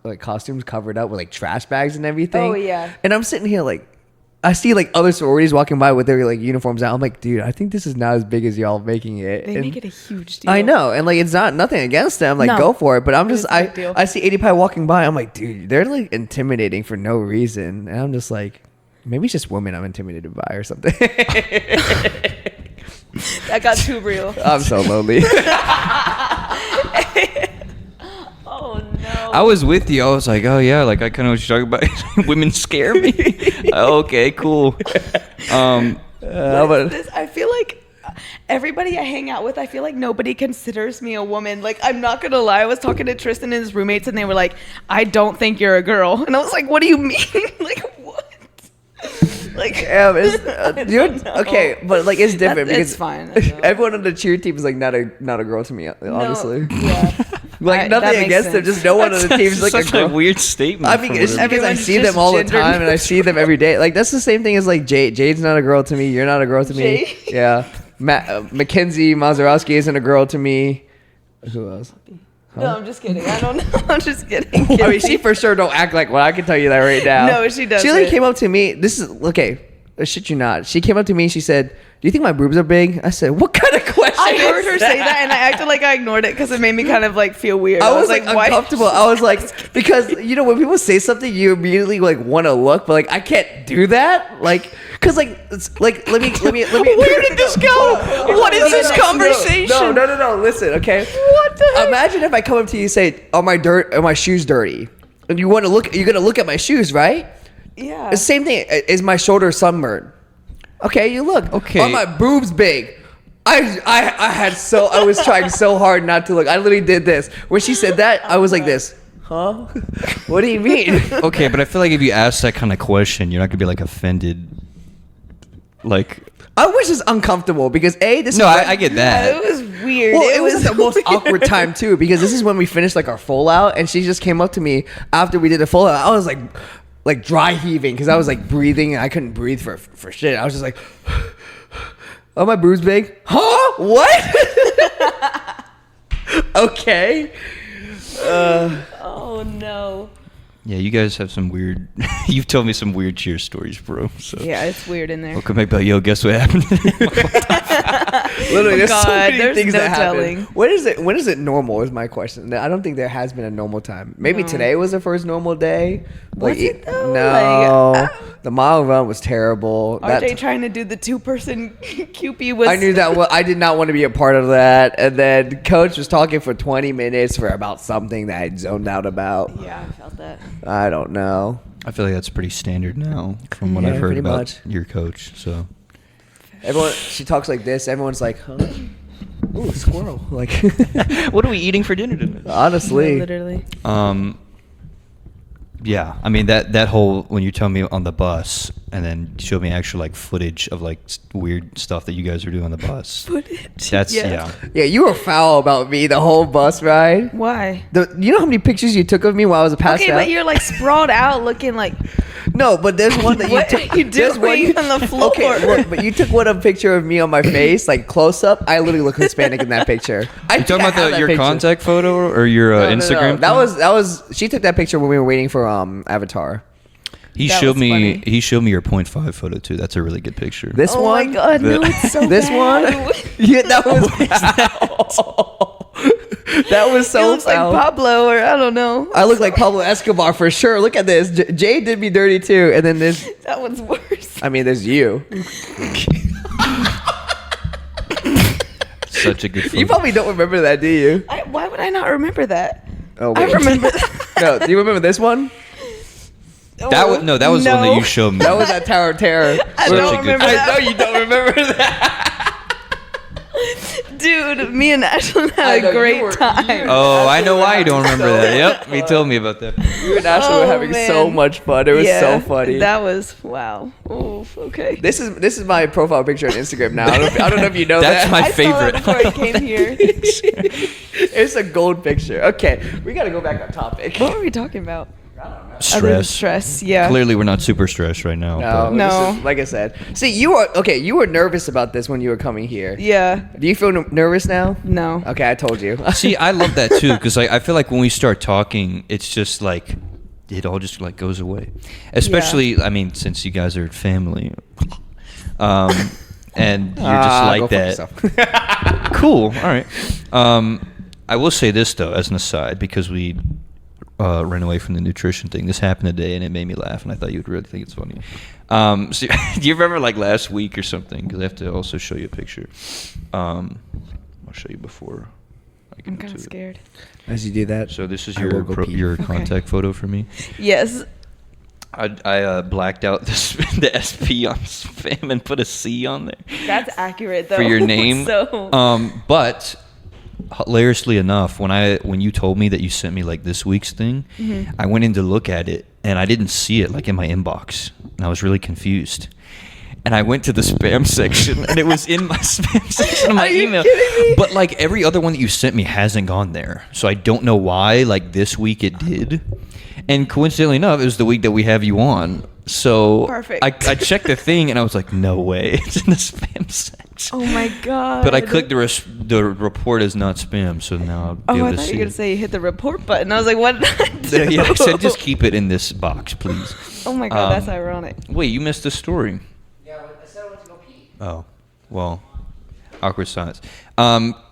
[SPEAKER 1] like, costumes covered up with, like, trash bags and everything.
[SPEAKER 3] Oh, yeah.
[SPEAKER 1] And I'm sitting here, like, I see, like, other sororities walking by with their, like, uniforms out. I'm like, dude, I think this is not as big as y'all making it.
[SPEAKER 3] They
[SPEAKER 1] And-
[SPEAKER 3] make it a huge deal.
[SPEAKER 1] I know, and like it's not nothing against them. Like
[SPEAKER 3] No.
[SPEAKER 1] go for it, but I'm just
[SPEAKER 3] It's a big deal.
[SPEAKER 1] I see 80 Pi walking by. I'm like, dude, they're like intimidating for no reason, and I'm just like, maybe it's just women I'm intimidated by or something.
[SPEAKER 3] That got too real.
[SPEAKER 1] I'm so lonely.
[SPEAKER 3] Oh, no.
[SPEAKER 2] I was with you. I was like, oh yeah, like I kind of know what you're talking about. Women scare me. Okay, cool.
[SPEAKER 1] But
[SPEAKER 3] I feel like everybody I hang out with, I feel like nobody considers me a woman. Like, I'm not gonna lie, I was talking to Tristan and his roommates, and they were like, "I don't think you're a girl," and I was like, "What do you mean? Like, what?" Like,
[SPEAKER 1] yeah, it's,
[SPEAKER 3] I
[SPEAKER 1] you're,
[SPEAKER 3] don't know.
[SPEAKER 1] okay, but like it's different
[SPEAKER 3] That's-
[SPEAKER 1] because
[SPEAKER 3] it's fine, I know.
[SPEAKER 1] everyone on the cheer team is like not a girl to me, honestly.
[SPEAKER 3] No, yeah.
[SPEAKER 1] Like
[SPEAKER 3] That
[SPEAKER 1] nothing
[SPEAKER 3] makes
[SPEAKER 1] against them,
[SPEAKER 3] sense.
[SPEAKER 1] just no one on the team is like
[SPEAKER 2] such
[SPEAKER 1] a girl.
[SPEAKER 2] weird statement.
[SPEAKER 1] I mean, it's
[SPEAKER 2] from
[SPEAKER 1] because I
[SPEAKER 3] Everyone's
[SPEAKER 1] see them
[SPEAKER 3] just
[SPEAKER 1] all the
[SPEAKER 3] gender
[SPEAKER 1] time, and I see them every day. Like that's the same thing as like Jade. Jade's not a girl to me. You're not a girl to me.
[SPEAKER 3] Jade?
[SPEAKER 1] Yeah, Mackenzie Mazurowski isn't a girl to me. Who else?
[SPEAKER 3] No, I'm just kidding. I don't know. I'm just kidding.
[SPEAKER 1] I mean, she for sure don't act like one. I can tell you that right now.
[SPEAKER 3] No, she doesn't.
[SPEAKER 1] She like came up to me. This is okay. I shit you not. She came up to me and she said, "Do you think my boobs are big?" I said, "What kind of question?"
[SPEAKER 3] I heard
[SPEAKER 1] is
[SPEAKER 3] her say that, and I acted like I ignored it because it made me kind of like feel weird.
[SPEAKER 1] I was like
[SPEAKER 3] why?
[SPEAKER 1] uncomfortable. I was like, because you know when people say something, you immediately like want to look, but like I can't do that, like, cause like it's like let me.
[SPEAKER 3] Where did this go? What is this conversation?
[SPEAKER 1] No. Listen, okay.
[SPEAKER 3] What the heck?
[SPEAKER 1] Imagine if I come up to you and say, "Are my shoes dirty?" And you want to look. You're gonna look at my shoes, right?
[SPEAKER 3] Yeah.
[SPEAKER 1] The same thing. Is my shoulder sunburned? Okay, you look.
[SPEAKER 2] Okay.
[SPEAKER 1] Are my boobs big? I was trying so hard not to look. I literally did this. When she said that, I was like this. Huh? What do you mean?
[SPEAKER 2] Okay, but I feel like if you ask that kind of question, you're not gonna be like offended. Like,
[SPEAKER 1] I wish it's uncomfortable because this.
[SPEAKER 2] no,
[SPEAKER 1] is
[SPEAKER 2] I get that.
[SPEAKER 3] It was weird.
[SPEAKER 1] Well, it was the most
[SPEAKER 3] weird.
[SPEAKER 1] awkward time too because this is when we finished like our full out, and she just came up to me after we did the full out. I was like dry heaving because I was like breathing and I couldn't breathe for shit. I was just like, "Oh, my boobs big? Huh? What?" Okay.
[SPEAKER 3] Oh no.
[SPEAKER 2] Yeah, you guys have some weird. You've told me some weird cheer stories, bro. So.
[SPEAKER 3] Yeah, it's weird in there.
[SPEAKER 2] We'll come back, but yo, guess what happened?
[SPEAKER 1] Literally, there's so
[SPEAKER 3] God,
[SPEAKER 1] many
[SPEAKER 3] there's
[SPEAKER 1] things
[SPEAKER 3] no
[SPEAKER 1] that happen.
[SPEAKER 3] telling.
[SPEAKER 1] When is it normal? Is my question. I don't think there has been a normal time. Maybe
[SPEAKER 3] No.
[SPEAKER 1] today was the first normal day.
[SPEAKER 3] Was it though?
[SPEAKER 1] No,
[SPEAKER 3] Like,
[SPEAKER 1] the mile run was terrible.
[SPEAKER 3] RJ trying to do the 2-person QP was.
[SPEAKER 1] I knew that. I did not want to be a part of that. And then coach was talking for 20 minutes for about something that I zoned out about.
[SPEAKER 3] Yeah, I felt that.
[SPEAKER 1] I don't know.
[SPEAKER 2] I feel like that's pretty standard now, from what
[SPEAKER 1] Yeah,
[SPEAKER 2] I've heard
[SPEAKER 1] pretty
[SPEAKER 2] about
[SPEAKER 1] much.
[SPEAKER 2] your coach. So
[SPEAKER 1] She talks like this. Everyone's like, huh? Ooh, squirrel. Like,
[SPEAKER 2] what are we eating for dinner tonight?
[SPEAKER 1] honestly.
[SPEAKER 3] Yeah, literally.
[SPEAKER 2] Yeah, I mean that whole when you tell me on the bus and then showed me actual like footage of like weird stuff that you guys were doing on the bus.
[SPEAKER 3] Footage.
[SPEAKER 2] That's
[SPEAKER 3] Yeah.
[SPEAKER 2] yeah.
[SPEAKER 1] Yeah, you were foul about me the whole bus ride.
[SPEAKER 3] Why?
[SPEAKER 1] You know how many pictures you took of me while I was passed
[SPEAKER 3] Okay,
[SPEAKER 1] out?
[SPEAKER 3] but you're like sprawled out, looking like.
[SPEAKER 1] No, but there's one that you
[SPEAKER 3] What
[SPEAKER 1] took.
[SPEAKER 3] are you
[SPEAKER 1] there's
[SPEAKER 3] doing on the floor?
[SPEAKER 1] Okay, look, but you took a picture of me on my face, like close up. I literally look Hispanic in that picture. I
[SPEAKER 2] You
[SPEAKER 1] think
[SPEAKER 2] talking
[SPEAKER 1] I
[SPEAKER 2] about
[SPEAKER 1] have that
[SPEAKER 2] your
[SPEAKER 1] picture.
[SPEAKER 2] contact photo or your
[SPEAKER 1] No,
[SPEAKER 2] Instagram?
[SPEAKER 1] No.
[SPEAKER 2] thing?
[SPEAKER 1] That was. She took that picture when we were waiting for Avatar.
[SPEAKER 2] He
[SPEAKER 3] That
[SPEAKER 2] showed
[SPEAKER 3] was
[SPEAKER 2] me.
[SPEAKER 3] funny.
[SPEAKER 2] He showed me your 0.5 photo too. That's a really good picture.
[SPEAKER 1] This
[SPEAKER 3] Oh
[SPEAKER 1] one.
[SPEAKER 3] my god, no,
[SPEAKER 2] The-
[SPEAKER 3] it's so
[SPEAKER 1] This
[SPEAKER 3] bad.
[SPEAKER 1] one. Yeah, that was. That was
[SPEAKER 3] It
[SPEAKER 1] so
[SPEAKER 3] looks like
[SPEAKER 1] foul.
[SPEAKER 3] Pablo, or I don't know.
[SPEAKER 1] I look like Pablo Escobar for sure. Look at this. Jay did me dirty too, and then there's.
[SPEAKER 3] That one's worse.
[SPEAKER 1] I mean, there's you.
[SPEAKER 2] Such a good photo.
[SPEAKER 1] You probably don't remember that, do you?
[SPEAKER 3] Why would I not remember that?
[SPEAKER 1] Oh,
[SPEAKER 3] I
[SPEAKER 1] wait.
[SPEAKER 3] remember that.
[SPEAKER 1] No, do you remember this one?
[SPEAKER 2] That was that was the one that you showed me.
[SPEAKER 1] That was at Tower of Terror.
[SPEAKER 3] I
[SPEAKER 2] Such
[SPEAKER 3] don't
[SPEAKER 2] a good
[SPEAKER 3] remember
[SPEAKER 2] photo.
[SPEAKER 3] that.
[SPEAKER 1] I know you don't remember that.
[SPEAKER 3] Dude, me and Ashlyn
[SPEAKER 1] I
[SPEAKER 3] had
[SPEAKER 1] know,
[SPEAKER 3] a
[SPEAKER 1] you
[SPEAKER 3] great
[SPEAKER 1] were-
[SPEAKER 3] time.
[SPEAKER 2] Oh, I know why you don't remember
[SPEAKER 1] So
[SPEAKER 2] that. Yep,
[SPEAKER 1] much
[SPEAKER 2] he told me about that.
[SPEAKER 1] You and Ashley were
[SPEAKER 3] Oh,
[SPEAKER 1] having so
[SPEAKER 3] man.
[SPEAKER 1] much fun. It was so funny.
[SPEAKER 3] That was wow. Oh, okay.
[SPEAKER 1] This is my profile picture on Instagram now. I don't know if you know
[SPEAKER 2] That's
[SPEAKER 1] that.
[SPEAKER 2] my
[SPEAKER 3] I
[SPEAKER 2] favorite.
[SPEAKER 3] saw that before I came here.
[SPEAKER 1] It's a gold picture. Okay, we got to go back on topic.
[SPEAKER 3] What were we talking about? Other than
[SPEAKER 2] Stress.
[SPEAKER 3] stress, yeah.
[SPEAKER 2] Clearly, we're not super stressed right now.
[SPEAKER 1] No,
[SPEAKER 2] but-
[SPEAKER 3] No.
[SPEAKER 1] this is- like I said. See, you were nervous about this when you were coming here.
[SPEAKER 3] Yeah.
[SPEAKER 1] Do you feel nervous now?
[SPEAKER 3] No.
[SPEAKER 1] Okay, I told you.
[SPEAKER 2] See, I love that too because I feel like when we start talking, it's just like it all just like goes away. Especially, I mean, since you guys are family, and you're just
[SPEAKER 1] Go
[SPEAKER 2] like
[SPEAKER 1] fuck
[SPEAKER 2] that.
[SPEAKER 1] yourself.
[SPEAKER 2] Cool. All right. I will say this though, as an aside, because we ran away from the nutrition thing. This happened today, and it made me laugh, and I thought you would really think it's funny. So, do you remember like last week or something? Because I have to also show you a picture. I'll show you before I get
[SPEAKER 3] I'm
[SPEAKER 2] into
[SPEAKER 3] kind of
[SPEAKER 2] it.
[SPEAKER 3] scared.
[SPEAKER 1] As you do that,
[SPEAKER 2] So this is
[SPEAKER 1] I will
[SPEAKER 2] your
[SPEAKER 1] go pee.
[SPEAKER 2] your
[SPEAKER 3] Okay.
[SPEAKER 2] contact photo for me.
[SPEAKER 3] Yes.
[SPEAKER 2] I blacked out the SP on spam and put a C on there
[SPEAKER 3] That's accurate though.
[SPEAKER 2] for your name.
[SPEAKER 3] So
[SPEAKER 2] But hilariously enough, when you told me that you sent me like this week's thing,
[SPEAKER 3] Mm-hmm.
[SPEAKER 2] I went in to look at it and I didn't see it like in my inbox, and I was really confused. And I went to the spam section, and it was in my spam section of my
[SPEAKER 3] Are you
[SPEAKER 2] email.
[SPEAKER 3] kidding me?
[SPEAKER 2] But like every other one that you sent me hasn't gone there, so I don't know why. Like this week it did, and coincidentally enough, it was the week that we have you on. So
[SPEAKER 3] Perfect.
[SPEAKER 2] I checked the thing, and I was like, no way, it's in the spam section.
[SPEAKER 3] oh my god.
[SPEAKER 2] But I clicked the report as not spam, so now I'll be
[SPEAKER 3] Oh,
[SPEAKER 2] able
[SPEAKER 3] I
[SPEAKER 2] to
[SPEAKER 3] thought
[SPEAKER 2] see
[SPEAKER 3] you were gonna
[SPEAKER 2] it.
[SPEAKER 3] say you hit the report button. I was like, what did I do?
[SPEAKER 2] Yeah, I said just keep it in this box, please.
[SPEAKER 3] Oh my god, that's ironic.
[SPEAKER 2] Wait, you missed a story.
[SPEAKER 1] Yeah,
[SPEAKER 2] Oh, well, awkward silence.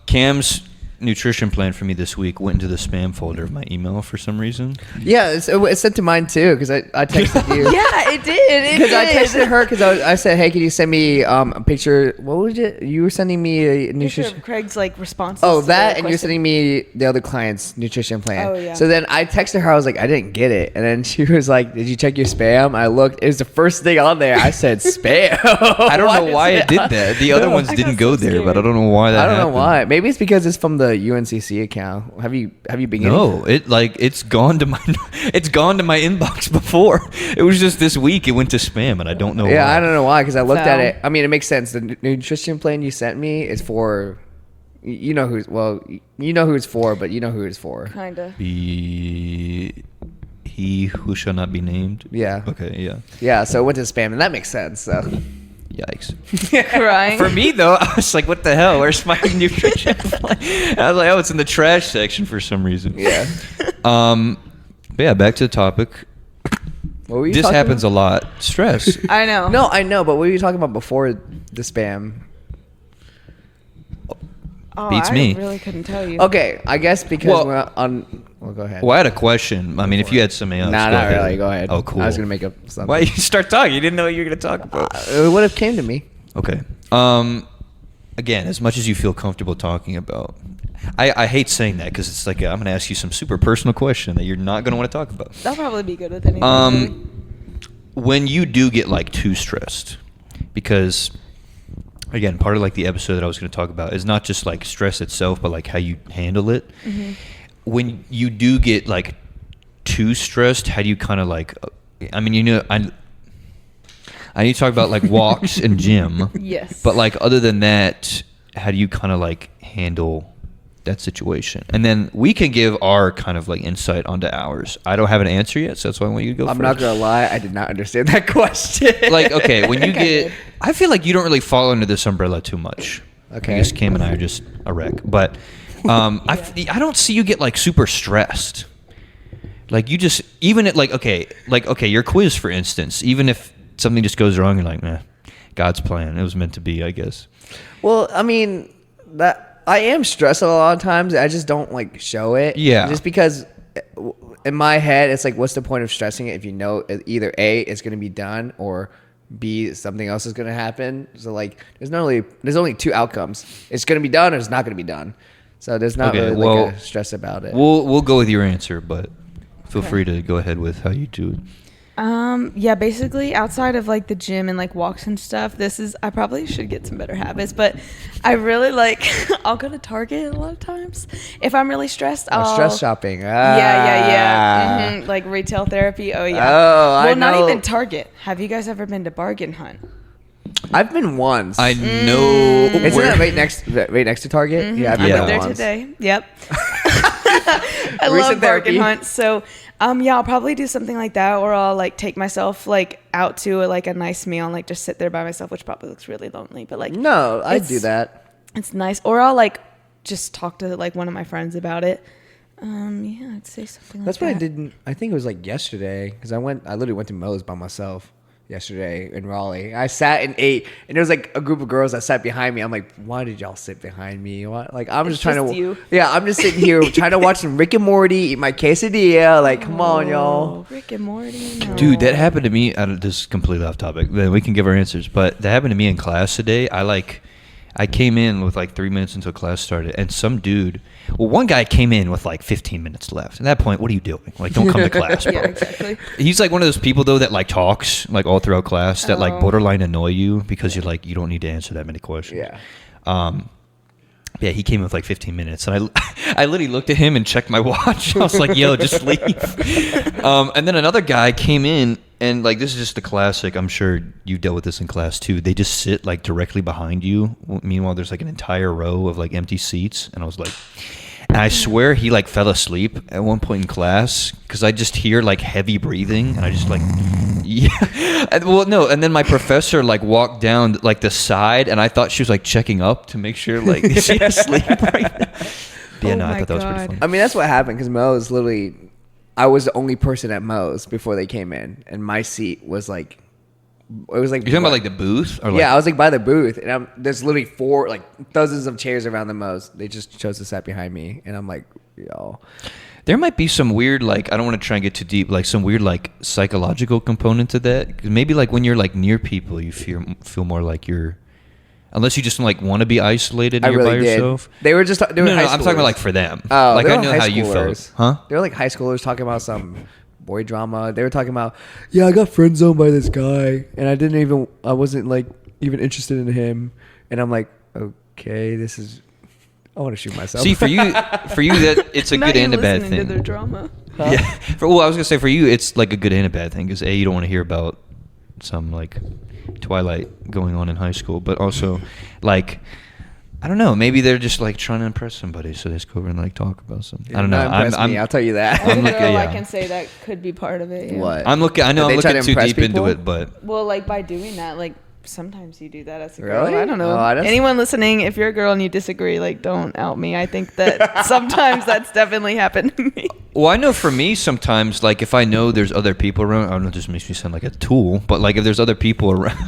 [SPEAKER 2] Cam's nutrition plan for me this week went into the spam folder of my email for some reason.
[SPEAKER 1] Yeah, it sent to mine too because I texted you.
[SPEAKER 3] Yeah, it did.
[SPEAKER 1] Because I texted her because I said, hey, can you send me a picture? What was it? You were sending me a nutrition.
[SPEAKER 3] Craig's like responses.
[SPEAKER 1] Oh,
[SPEAKER 3] to
[SPEAKER 1] that,
[SPEAKER 3] the
[SPEAKER 1] and you're
[SPEAKER 3] question.
[SPEAKER 1] sending me the other client's nutrition plan.
[SPEAKER 3] Oh, yeah.
[SPEAKER 1] So then I texted her. I was like, I didn't get it. And then she was like, did you check your spam? I looked. It was the first thing on there. I said, spam.
[SPEAKER 2] I don't know why it did that. The other ones
[SPEAKER 3] I
[SPEAKER 2] didn't
[SPEAKER 3] got
[SPEAKER 2] go
[SPEAKER 3] so
[SPEAKER 2] there,
[SPEAKER 3] scared.
[SPEAKER 2] but I don't know why that
[SPEAKER 1] I don't
[SPEAKER 2] happened.
[SPEAKER 1] know why. Maybe it's because it's from the UNCC account. Have you been getting
[SPEAKER 2] No, it's gone to my inbox before. It was just this week it went to spam, and I don't know
[SPEAKER 1] Yeah,
[SPEAKER 2] why.
[SPEAKER 1] I don't know why because I looked at
[SPEAKER 3] So-
[SPEAKER 1] it. I mean, it makes sense. The nutrition plan you sent me is for, you know who it's for, but you know who it's for.
[SPEAKER 3] Kinda.
[SPEAKER 2] He who shall not be named.
[SPEAKER 1] Yeah.
[SPEAKER 2] Okay. Yeah.
[SPEAKER 1] Yeah, so it went to spam, and that makes sense. So.
[SPEAKER 2] Yikes.
[SPEAKER 3] Crying.
[SPEAKER 2] For me though, I was like, "What the hell? Where's my nutrition plan?" I was like, "Oh, it's in the trash section for some reason."
[SPEAKER 1] Yeah.
[SPEAKER 2] But yeah, back to the topic.
[SPEAKER 1] What were you
[SPEAKER 2] This
[SPEAKER 1] talking
[SPEAKER 2] happens
[SPEAKER 1] about?
[SPEAKER 2] a lot. Stress.
[SPEAKER 3] I know.
[SPEAKER 1] No, I know, but what were you talking about before the spam?
[SPEAKER 3] Oh,
[SPEAKER 2] Beats
[SPEAKER 3] I
[SPEAKER 2] me.
[SPEAKER 3] really couldn't tell you.
[SPEAKER 1] Okay, I guess because
[SPEAKER 2] Well-
[SPEAKER 1] we're on. Well, go ahead.
[SPEAKER 2] Well, I had a question. I mean, if you had something else,
[SPEAKER 1] Nah,
[SPEAKER 2] go
[SPEAKER 1] not
[SPEAKER 2] ahead.
[SPEAKER 1] really. Go ahead.
[SPEAKER 2] Oh, cool.
[SPEAKER 1] I was gonna make up something.
[SPEAKER 2] Why you start talking? You didn't know what you were gonna talk about.
[SPEAKER 1] It would have came to me.
[SPEAKER 2] Okay. Again, as much as you feel comfortable talking about, I hate saying that because it's like I'm going to ask you some super personal question that you're not going to want to talk about.
[SPEAKER 3] That'll probably be good with anything.
[SPEAKER 2] When you do get like too stressed, because again, part of like the episode that I was going to talk about is not just like stress itself, but like how you handle it.
[SPEAKER 3] Mm-hmm.
[SPEAKER 2] When you do get like too stressed, how do you kind of like? I mean, you know, I need to talk about like walks and gym.
[SPEAKER 3] Yes.
[SPEAKER 2] But like other than that, how do you kind of like handle that situation? And then we can give our kind of like insight onto ours. I don't have an answer yet, so that's why I want you to go
[SPEAKER 1] I'm
[SPEAKER 2] first.
[SPEAKER 1] not gonna lie, I did not understand that question.
[SPEAKER 2] Like, okay, when you
[SPEAKER 3] I did.
[SPEAKER 2] get, I feel like you don't really fall under this umbrella too much.
[SPEAKER 1] Okay.
[SPEAKER 2] I guess Cam and I are just a wreck. But I don't see you get like super stressed. Like you just, even at like, okay, your quiz, for instance, even if something just goes wrong, you're like, nah, God's plan. It was meant to be, I guess.
[SPEAKER 1] Well, I mean, that I am stressed a lot of times. I just don't like show it.
[SPEAKER 2] Yeah.
[SPEAKER 1] Just because in my head, it's like, what's the point of stressing it if you know either A, it's going to be done, or B, something else is going to happen. So like, there's only two outcomes. It's going to be done or it's not going to be done. So there's not
[SPEAKER 2] Okay,
[SPEAKER 1] really
[SPEAKER 2] well,
[SPEAKER 1] like a stress about it.
[SPEAKER 2] We'll go with your answer, but feel
[SPEAKER 3] Okay.
[SPEAKER 2] free to go ahead with how you do it.
[SPEAKER 3] Yeah, basically outside of like the gym and like walks and stuff, I probably should get some better habits, but I really like, I'll go to Target a lot of times. If I'm really stressed, I'll.
[SPEAKER 1] Stress shopping.
[SPEAKER 3] Yeah. Like retail therapy. Oh, yeah.
[SPEAKER 1] Oh, I
[SPEAKER 3] well, not
[SPEAKER 1] know.
[SPEAKER 3] even Target. Have you guys ever been to Bargain Hunt?
[SPEAKER 1] I've been once.
[SPEAKER 2] I know.
[SPEAKER 1] Isn't
[SPEAKER 2] where-
[SPEAKER 1] that right next to Target? Yeah, I've been
[SPEAKER 3] I
[SPEAKER 2] Yeah.
[SPEAKER 3] went there
[SPEAKER 1] once.
[SPEAKER 3] today. Yep. I
[SPEAKER 1] Recent
[SPEAKER 3] love Bargain
[SPEAKER 1] therapy.
[SPEAKER 3] Hunt. So, yeah, I'll probably do something like that, or I'll like take myself like out to like a nice meal and like just sit there by myself, which probably looks really lonely. But like,
[SPEAKER 1] No, I
[SPEAKER 3] it's-
[SPEAKER 1] do that.
[SPEAKER 3] It's nice. Or I'll like just talk to like one of my friends about it. Yeah, I'd say something like
[SPEAKER 1] That's
[SPEAKER 3] that.
[SPEAKER 1] what I did. I think it was like yesterday because I literally went to Moe's by myself yesterday in Raleigh. I sat and ate, and there was like a group of girls that sat behind me. I'm like, why did y'all sit behind me? What? Like I'm
[SPEAKER 3] It's
[SPEAKER 1] just trying
[SPEAKER 3] just
[SPEAKER 1] to.
[SPEAKER 3] you.
[SPEAKER 1] Yeah, I'm just sitting here trying to watch some Rick and Morty, eat my quesadilla. Like, come on, y'all.
[SPEAKER 3] Oh, Rick and Morty. No.
[SPEAKER 2] Dude, that happened to me. This is completely off topic. Then we can give our answers. But that happened to me in class today. I came in with like 3 minutes until class started, and some dude. Well, one guy came in with like 15 minutes left. At that point, what are you doing? Like, don't come to class, bro.
[SPEAKER 3] Yeah, exactly.
[SPEAKER 2] He's like one of those people though that like talks like all throughout class that like
[SPEAKER 3] Oh.
[SPEAKER 2] borderline annoy you because you're like you don't need to answer that many questions.
[SPEAKER 1] Yeah.
[SPEAKER 2] Yeah, he came in with like 15 minutes, and I literally looked at him and checked my watch. I was like, "Yo, just leave." And then another guy came in, and like this is just the classic. I'm sure you dealt with this in class too. They just sit like directly behind you. Meanwhile, there's like an entire row of like empty seats, and I was like, and I swear he like fell asleep at one point in class because I just hear like heavy breathing, and I just like, yeah. Well, no, and then my professor like walked down like the side, and I thought she was like checking up to make sure like is she asleep right now? Yeah,
[SPEAKER 3] Oh
[SPEAKER 2] no, I
[SPEAKER 3] my
[SPEAKER 2] thought that was pretty
[SPEAKER 3] God.
[SPEAKER 2] funny.
[SPEAKER 1] I mean, that's what happened because Moe's literally. I was the only person at Moe's before they came in, and my seat was like It was like
[SPEAKER 2] You're talking about like the booth, or like,
[SPEAKER 1] yeah, I was like by the booth, and there's literally dozens of chairs around the most. They just chose to sit behind me, and I'm like, yo.
[SPEAKER 2] There might be some weird, like, I don't want to try and get too deep, like some weird like psychological component to that. 'Cause maybe like when you're like near people, you feel more like you're, unless you just like want to be isolated and you're by yourself.
[SPEAKER 1] They were just they were
[SPEAKER 2] No,
[SPEAKER 1] high
[SPEAKER 2] I'm talking about
[SPEAKER 1] schoolers.
[SPEAKER 2] like for them.
[SPEAKER 1] Oh,
[SPEAKER 2] like
[SPEAKER 1] they
[SPEAKER 2] I
[SPEAKER 1] were
[SPEAKER 2] know
[SPEAKER 1] high
[SPEAKER 2] how you
[SPEAKER 1] schoolers.
[SPEAKER 2] felt, huh?
[SPEAKER 1] They were like high schoolers talking about some boy drama. They were talking about, yeah, I got friend zoned by this guy, and I wasn't like even interested in him, and I'm like, okay, I want to shoot myself.
[SPEAKER 2] See, for you that it's a
[SPEAKER 3] Not
[SPEAKER 2] good
[SPEAKER 3] you
[SPEAKER 2] and a bad
[SPEAKER 3] listening
[SPEAKER 2] thing.
[SPEAKER 3] to their drama.
[SPEAKER 2] Yeah. I was gonna say for you, it's like a good and a bad thing because you don't want to hear about some like twilight going on in high school, but also like I don't know, maybe they're just like trying to impress somebody, so they just go over and like talk about something. I don't know.
[SPEAKER 1] I'll tell you that.
[SPEAKER 2] I'm looking-
[SPEAKER 3] I
[SPEAKER 2] yeah.
[SPEAKER 3] can say that could be part of it. Yeah.
[SPEAKER 1] What?
[SPEAKER 2] I'm looking. I know
[SPEAKER 1] Did
[SPEAKER 2] I'm
[SPEAKER 1] they try
[SPEAKER 2] looking
[SPEAKER 1] to
[SPEAKER 2] too
[SPEAKER 1] impress
[SPEAKER 2] deep
[SPEAKER 1] people?
[SPEAKER 2] into it, but
[SPEAKER 3] Well, like by doing that, like sometimes you do that as a girl.
[SPEAKER 1] Really?
[SPEAKER 3] I don't know.
[SPEAKER 1] Oh, that's-
[SPEAKER 3] Anyone listening, if you're a girl and you disagree, like don't out me. I think that sometimes that's definitely happened to me.
[SPEAKER 2] well, I know for me sometimes, like if I know there's other people around, I don't know, it just makes me sound like a tool, but like if there's other people around,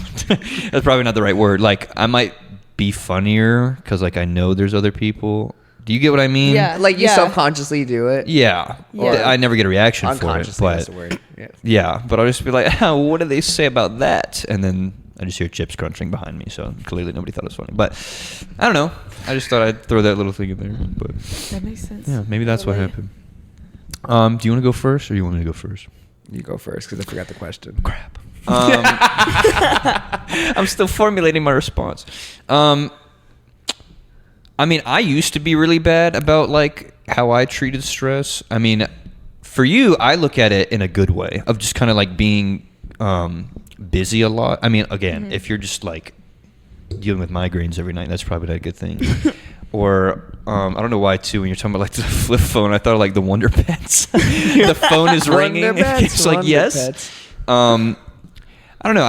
[SPEAKER 2] that's probably not the right word. Like I might be funnier because like I know there's other people. Do you get what I mean?
[SPEAKER 3] Yeah.
[SPEAKER 1] Like you subconsciously do it.
[SPEAKER 2] Yeah.
[SPEAKER 3] Yeah.
[SPEAKER 2] I never get a reaction for it,
[SPEAKER 1] Unconsciously, that's
[SPEAKER 2] but
[SPEAKER 1] the word. Yeah.
[SPEAKER 2] yeah, but I'll just be like, oh, what do they say about that? And then I just hear chips crunching behind me, so clearly nobody thought it was funny. But I don't know. I just thought I'd throw that little thing in there. But
[SPEAKER 3] That makes sense.
[SPEAKER 2] yeah, maybe that's what
[SPEAKER 3] Totally.
[SPEAKER 2] happened. Do you want to go first, or you want me to go first?
[SPEAKER 1] You go first because I forgot the question.
[SPEAKER 2] Crap. I'm still formulating my response. I mean, I used to be really bad about like how I treated stress. I mean, for you, I look at it in a good way of just kind of like being busy a lot. I mean, again, if you're just like dealing with migraines every night, that's probably not a good thing. Or I don't know why too. When you're talking about like the flip phone, I thought of like the Wonder Pets. The phone is ringing.
[SPEAKER 1] Wonder Pets,
[SPEAKER 2] It's like
[SPEAKER 1] Wonder
[SPEAKER 2] yes.
[SPEAKER 1] Pets.
[SPEAKER 2] I don't know.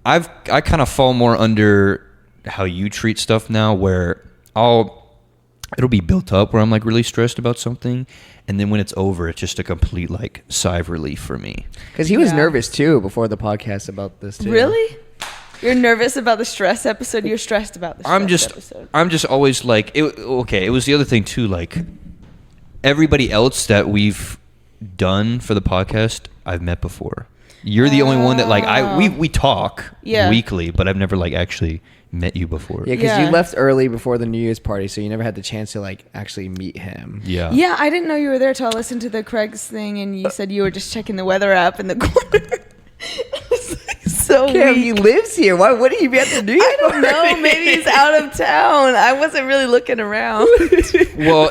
[SPEAKER 2] I kind of fall more under how you treat stuff now, where it'll be built up where I'm like really stressed about something, and then when it's over, it's just a complete like sigh of relief for me.
[SPEAKER 1] Because he was
[SPEAKER 3] Yeah.
[SPEAKER 1] nervous too before the podcast about this too.
[SPEAKER 3] Really? You're nervous about the stress episode? You're stressed about the stress episode?
[SPEAKER 2] I'm just always like it was the other thing too, like everybody else that we've done for the podcast I've met before. You're the only one that like we talk weekly, but I've never like actually met you before.
[SPEAKER 1] Yeah, because you left early before the New Year's party, so you never had the chance to like actually meet him.
[SPEAKER 2] Yeah.
[SPEAKER 3] Yeah, I didn't know you were there till I listened to the Craig's thing, and you said you were just checking the weather app in the corner. I was like, so
[SPEAKER 1] Cam,
[SPEAKER 3] weak.
[SPEAKER 1] he lives here. Why wouldn't he be at the New Year's
[SPEAKER 3] I don't know.
[SPEAKER 1] party?
[SPEAKER 3] Maybe he's out of town. I wasn't really looking around.
[SPEAKER 2] Well,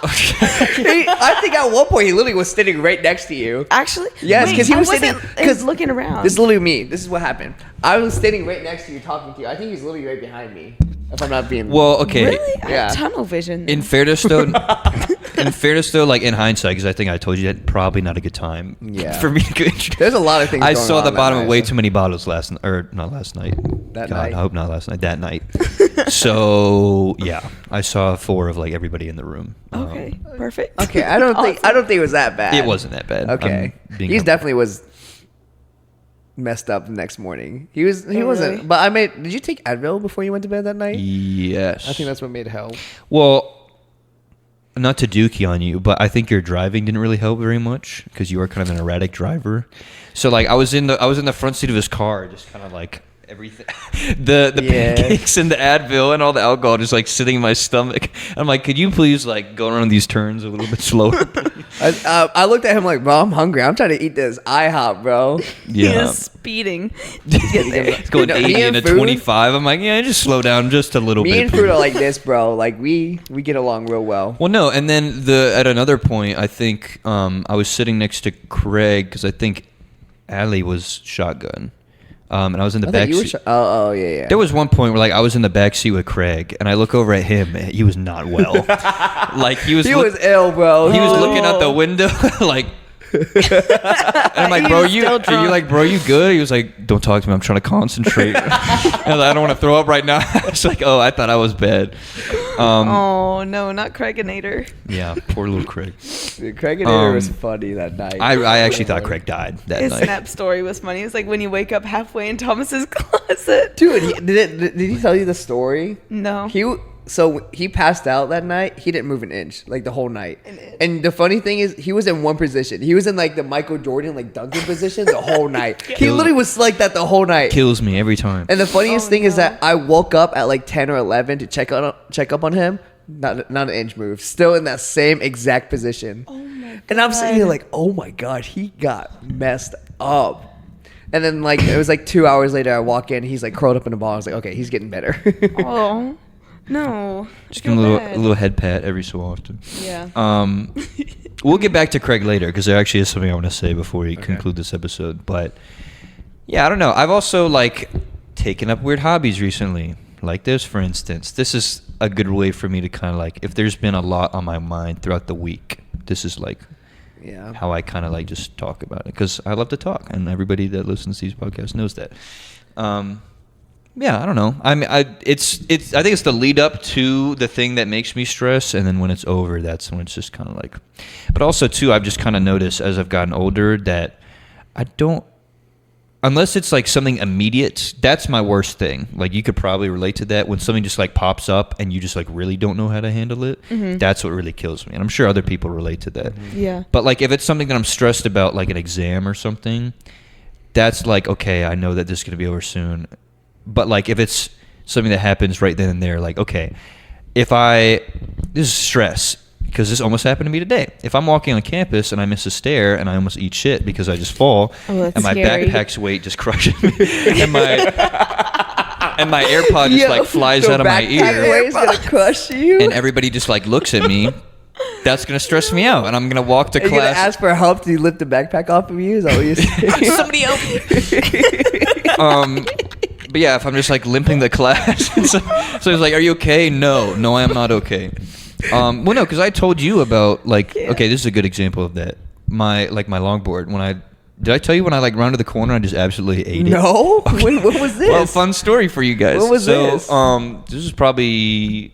[SPEAKER 1] I think at one point he literally was sitting right next to you.
[SPEAKER 3] Actually,
[SPEAKER 1] Yes, because he was sitting.
[SPEAKER 3] because looking around.
[SPEAKER 1] This is literally me. This is what happened. I was sitting right next to you, talking to you. I think he's literally right behind me. If I'm not being
[SPEAKER 2] well, okay.
[SPEAKER 3] Really? I
[SPEAKER 1] Yeah.
[SPEAKER 3] have tunnel vision.
[SPEAKER 2] In fairness though, like in hindsight, because I think I told you that probably not a good time
[SPEAKER 1] Yeah.
[SPEAKER 2] for me to go introduce.
[SPEAKER 1] There's a lot of things.
[SPEAKER 2] I
[SPEAKER 1] going
[SPEAKER 2] saw
[SPEAKER 1] on
[SPEAKER 2] the
[SPEAKER 1] that
[SPEAKER 2] bottom
[SPEAKER 1] night,
[SPEAKER 2] of way
[SPEAKER 1] so-
[SPEAKER 2] too many bottles not last night.
[SPEAKER 1] That
[SPEAKER 2] God,
[SPEAKER 1] night?
[SPEAKER 2] I hope not last night. That night. So yeah, I saw 4 of like everybody in the room.
[SPEAKER 3] Okay, perfect.
[SPEAKER 1] Okay, I don't think it was that bad.
[SPEAKER 2] It wasn't that bad.
[SPEAKER 1] Okay,
[SPEAKER 2] I'm being
[SPEAKER 1] he
[SPEAKER 2] humble.
[SPEAKER 1] definitely was messed up the next morning. He wasn't.
[SPEAKER 3] really?
[SPEAKER 1] But did you take Advil before you went to bed that night?
[SPEAKER 2] Yes.
[SPEAKER 1] I think that's what made it help.
[SPEAKER 2] Well, not to dookie on you, but I think your driving didn't really help very much because you are kind of an erratic driver. So like I was in the front seat of his car, just kind of like everything, the
[SPEAKER 1] Yeah.
[SPEAKER 2] pancakes and the Advil and all the alcohol just like sitting in my stomach. I'm like, could you please like go around these turns a little bit slower?
[SPEAKER 1] I looked at him like, bro, I'm hungry. I'm trying to eat this IHOP, bro.
[SPEAKER 3] He
[SPEAKER 2] Yeah.
[SPEAKER 3] is speeding.
[SPEAKER 2] It's going
[SPEAKER 1] You know,
[SPEAKER 2] 80
[SPEAKER 1] me
[SPEAKER 2] and
[SPEAKER 1] and
[SPEAKER 2] a
[SPEAKER 1] food-
[SPEAKER 2] 25. I'm like, yeah, just slow down just a little bit.
[SPEAKER 1] Me and
[SPEAKER 2] please.
[SPEAKER 1] Fruit are like this, bro. Like we get along real well.
[SPEAKER 2] Well, no, and then at another point, I think I was sitting next to Craig because I think Allie was shotgun, and I was in the
[SPEAKER 1] I
[SPEAKER 2] back
[SPEAKER 1] thought you were
[SPEAKER 2] seat.
[SPEAKER 1] oh yeah.
[SPEAKER 2] There was one point where like I was in the back seat with Craig, and I look over at him. And he was not well. Like he was
[SPEAKER 1] ill, bro.
[SPEAKER 2] he was looking out the window, like I'm like, bro, you good? He was like, don't talk to me. I'm trying to concentrate. I was like, I don't want to throw up right now. It's like, oh, I thought I was bad.
[SPEAKER 3] Oh no, not Craiginator.
[SPEAKER 2] Yeah, poor little Craig.
[SPEAKER 1] Dude, Craiginator was funny that night.
[SPEAKER 2] I actually thought Craig died that
[SPEAKER 3] His
[SPEAKER 2] night.
[SPEAKER 3] snap story was funny. It was like when you wake up halfway in Thomas's closet.
[SPEAKER 1] Dude, did he tell you the story?
[SPEAKER 3] No.
[SPEAKER 1] So he passed out that night. He didn't move an inch, like the whole night. And the funny thing is, he was in one position. He was in like the Michael Jordan, like dunking position the whole night. He literally was like that the whole night.
[SPEAKER 2] Kills me every time.
[SPEAKER 1] And the funniest thing is that I woke up at like 10 or 11 to check up on him. Not an inch move. Still in that same exact position.
[SPEAKER 3] Oh my God.
[SPEAKER 1] And I'm sitting here like, oh my God, he got messed up. And then like it was like 2 hours later, I walk in. He's like curled up in a ball. I was like, okay, he's getting better.
[SPEAKER 3] Oh no.
[SPEAKER 2] Just give him a little head pat every so often.
[SPEAKER 3] Yeah.
[SPEAKER 2] We'll get back to Craig later because there actually is something I want to say before we conclude this episode. But yeah, I don't know. I've also like taken up weird hobbies recently. Like this, for instance. This is a good way for me to kind of like, if there's been a lot on my mind throughout the week, this is like how I kind of like just talk about it because I love to talk, and everybody that listens to these podcasts knows that. Yeah, I don't know. I mean, I think it's the lead up to the thing that makes me stress, and then when it's over, that's when it's just kind of like. But also too, I've just kind of noticed as I've gotten older that I don't, unless it's like something immediate. That's my worst thing. Like you could probably relate to that when something just like pops up and you just like really don't know how to handle it. Mm-hmm. That's what really kills me, and I'm sure other people relate to that.
[SPEAKER 3] Mm-hmm. Yeah.
[SPEAKER 2] But like if it's something that I'm stressed about, like an exam or something, that's like okay, I know that this is gonna be over soon. But like if it's something that happens right then and there, like okay, this is stress because this almost happened to me today. If I'm walking on campus and I miss a stair and I almost eat shit because I just fall and my backpack's weight just crushes me and my AirPod just like flies out of my ear,
[SPEAKER 1] Weight's gonna crush you.
[SPEAKER 2] and everybody just like looks at me. That's gonna stress me out, and I'm gonna walk to
[SPEAKER 1] Are you
[SPEAKER 2] class.
[SPEAKER 1] gonna ask for help to lift the backpack off of you? Is that what you're saying?
[SPEAKER 3] Somebody help me.
[SPEAKER 2] But yeah, if I'm just like limping to class, so it's like, "Are you okay?" No, I am not okay. Well, no, because I told you about like, okay, this is a good example of that. My longboard. Did I tell you when I like rounded the corner, I just absolutely ate it?
[SPEAKER 1] No.
[SPEAKER 2] Okay.
[SPEAKER 1] Wait, what was this?
[SPEAKER 2] Well, fun story for you guys.
[SPEAKER 1] What was this?
[SPEAKER 2] This is probably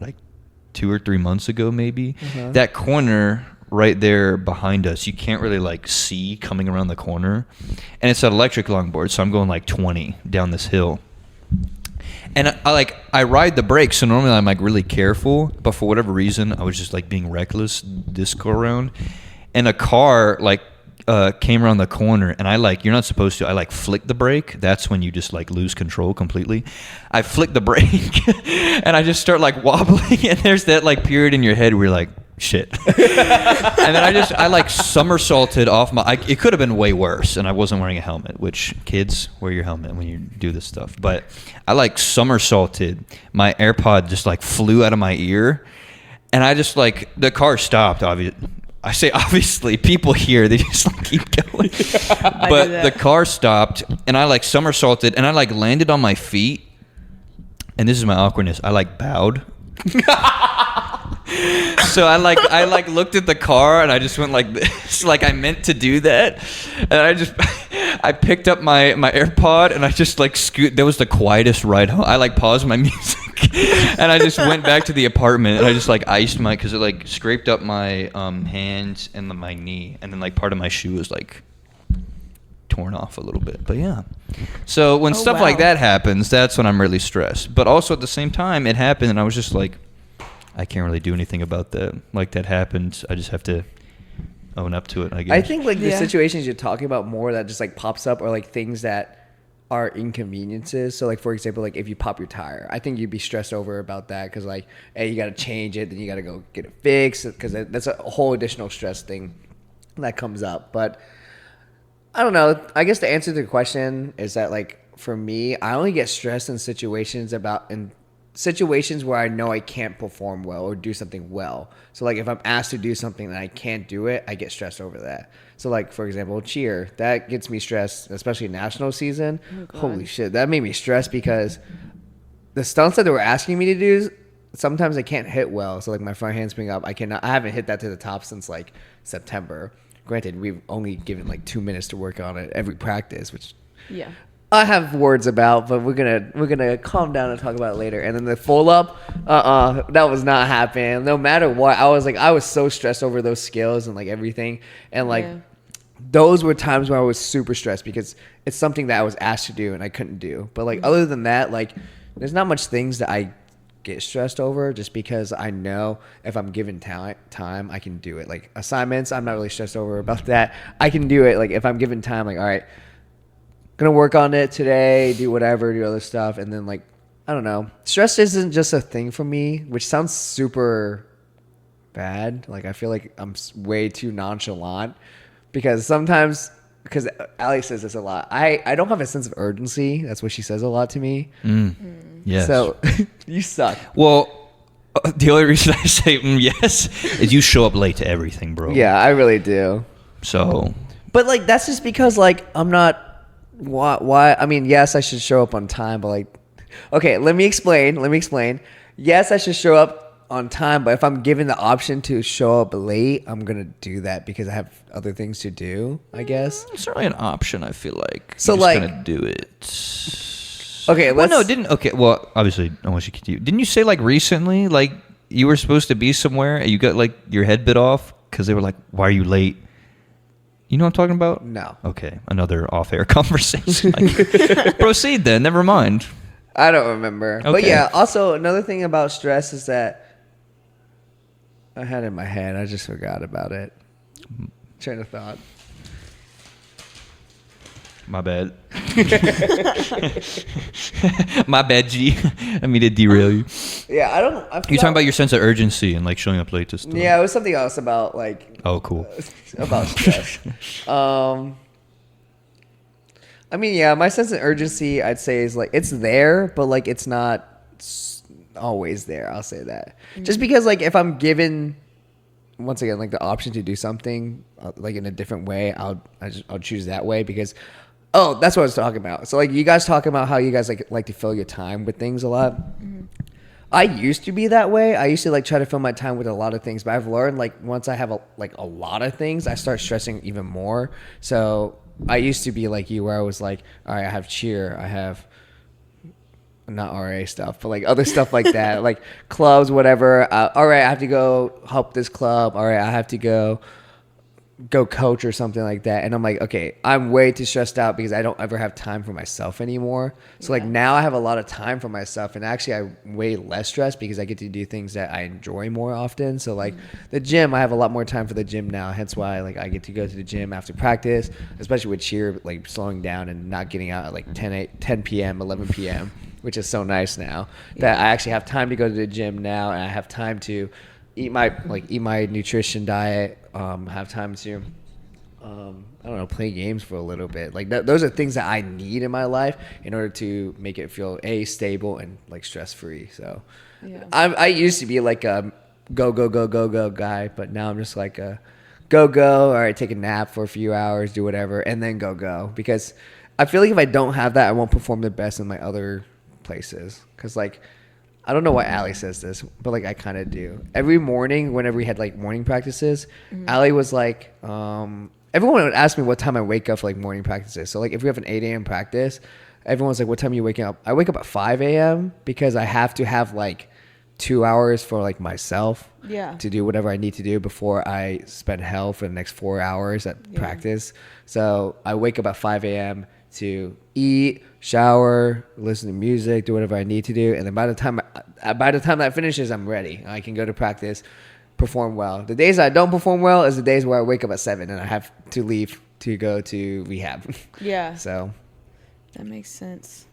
[SPEAKER 2] like 2 or 3 months ago, maybe. Uh-huh. That corner right there behind us, you can't really like see coming around the corner, and it's an electric longboard, so I'm going like 20 down this hill, and I ride the brakes, so normally I'm like really careful, but for whatever reason I was just like being reckless this go around, and a car like came around the corner, and you're not supposed to, I like flick the brake. That's when you just like lose control completely. I flick the brake and I just start like wobbling, and there's that like period in your head where you're like, shit. And then I like somersaulted off it could have been way worse, and I wasn't wearing a helmet, which kids, wear your helmet when you do this stuff. But I like somersaulted, my AirPod just like flew out of my ear, and I just like, the car stopped, I say obviously, people here, they just like keep going. But the car stopped, and I like somersaulted, and I like landed on my feet, and this is my awkwardness, I like bowed. So I looked at the car, and I just went like this, like I meant to do that, and I picked up my AirPod, and I just like that was the quietest ride home. I like paused my music and I just went back to the apartment, and I just like iced because it like scraped up my hands and my knee, and then like part of my shoe was like torn off a little bit. But yeah, so when stuff like that happens, that's when I'm really stressed. But also at the same time, it happened, and I was just like, I can't really do anything about that. Like that happened, I just have to own up to it, I guess.
[SPEAKER 1] I think like the situations you're talking about more that just like pops up are like things that are inconveniences. So like for example, like if you pop your tire, I think you'd be stressed over about that because like, hey, you got to change it, then you got to go get it fixed, because that's a whole additional stress thing that comes up. But I don't know. I guess the answer to the question is that like for me, I only get stressed in situations where I know I can't perform well or do something well. So like if I'm asked to do something and I can't do it, I get stressed over that. So like for example, cheer, that gets me stressed, especially national season. Oh, holy shit, that made me stressed because the stunts that they were asking me to do, sometimes I can't hit well. So like my front handspring up, I haven't hit that to the top since like September. Granted, we've only given like 2 minutes to work on it every practice, which
[SPEAKER 3] Yeah.
[SPEAKER 1] I have words about, but we're gonna calm down and talk about it later. And then the full up, that was not happening. No matter what, I was so stressed over those skills and like everything, and like those were times where I was super stressed because it's something that I was asked to do and I couldn't do. But like other than that, like there's not much things that I get stressed over just because I know if I'm given time, I can do it. Like assignments, I'm not really stressed over about that. I can do it. Like if I'm given time, like all right, gonna work on it today, do whatever, do other stuff, and then like I don't know, stress isn't just a thing for me, which sounds super bad. Like I feel like I'm way too nonchalant because sometimes, because Allie says this a lot, I don't have a sense of urgency. That's what she says a lot to me.
[SPEAKER 2] Yes.
[SPEAKER 1] So you suck.
[SPEAKER 2] Well, the only reason I say yes is you show up late to everything, bro.
[SPEAKER 1] Yeah, I really do.
[SPEAKER 2] So,
[SPEAKER 1] but like that's just because like I'm not. Why? I mean, yes, I should show up on time, but like, okay, let me explain. Yes, I should show up on time, but if I'm given the option to show up late, I'm gonna do that because I have other things to do, I guess.
[SPEAKER 2] it's certainly an option, I feel like.
[SPEAKER 1] So,
[SPEAKER 2] You're
[SPEAKER 1] like-
[SPEAKER 2] just gonna do it.
[SPEAKER 1] Okay,
[SPEAKER 2] Well,
[SPEAKER 1] let's.
[SPEAKER 2] well, obviously, unless you continue. Didn't you say, like, recently, like, you were supposed to be somewhere and you got, like, your head bit off because they were like, why are you late? You know what I'm talking about?
[SPEAKER 1] No,
[SPEAKER 2] Okay, another off-air conversation. Like, proceed then. Never mind.
[SPEAKER 1] I don't remember. But
[SPEAKER 2] Okay.
[SPEAKER 1] yeah, also another thing about stress is that I had it in my head. I just forgot about it. Train of thought.
[SPEAKER 2] My bad. My bad, G. I mean to derail you.
[SPEAKER 1] Yeah, I don't.
[SPEAKER 2] You're talking about your sense of urgency and like showing up late to stuff.
[SPEAKER 1] Yeah, it was something else about like
[SPEAKER 2] Oh, cool.
[SPEAKER 1] about stress. I mean, yeah, my sense of urgency, I'd say, is like it's there, but like it's not always there. I'll say that. Just because like if I'm given, once again, like the option to do something like in a different way, I'll choose that way because. Oh, that's what I was talking about. So like you guys talking about how you guys like to fill your time with things a lot. I used to be that way. I used to like try to fill my time with a lot of things, but I've learned like once I have a lot of things, I start stressing even more. So I used to be like you, where I was like, all right, I have cheer, I have not RA stuff, but like other stuff like that, like clubs, whatever. All right, I have to go help this club. All right, I have to go coach or something like that, and I'm like, okay, I'm way too stressed out because I don't ever have time for myself anymore. So like now I have a lot of time for myself, and actually I'm way less stressed because I get to do things that I enjoy more often. So like the gym, I have a lot more time for the gym now, hence why like I get to go to the gym after practice, especially with cheer, like slowing down and not getting out at like 10 p.m 11 p.m, which is so nice now that I actually have time to go to the gym now, and I have time to eat my nutrition diet, have time to I don't know, play games for a little bit. Like those are things that I need in my life in order to make it feel stable and like stress free. So I used to be like a go guy, but now I'm just like a go. All right, take a nap for a few hours, do whatever, and then go because I feel like if I don't have that, I won't perform the best in my other places. Because like I don't know why Allie says this, but like I kind of do. Every morning, whenever we had like morning practices, Allie was like, everyone would ask me what time I wake up for like morning practices. So like if we have an 8 a.m. practice, everyone's like, what time are you waking up? I wake up at 5 a.m. because I have to have like 2 hours for like myself to do whatever I need to do before I spend hell for the next 4 hours at practice. So I wake up at 5 a.m. to eat, shower, listen to music, do whatever I need to do, and then by the time that finishes, I'm ready. I can go to practice, perform well. The days I don't perform well is the days where I wake up at 7 and I have to leave to go to rehab.
[SPEAKER 3] Yeah.
[SPEAKER 1] So
[SPEAKER 3] That makes sense.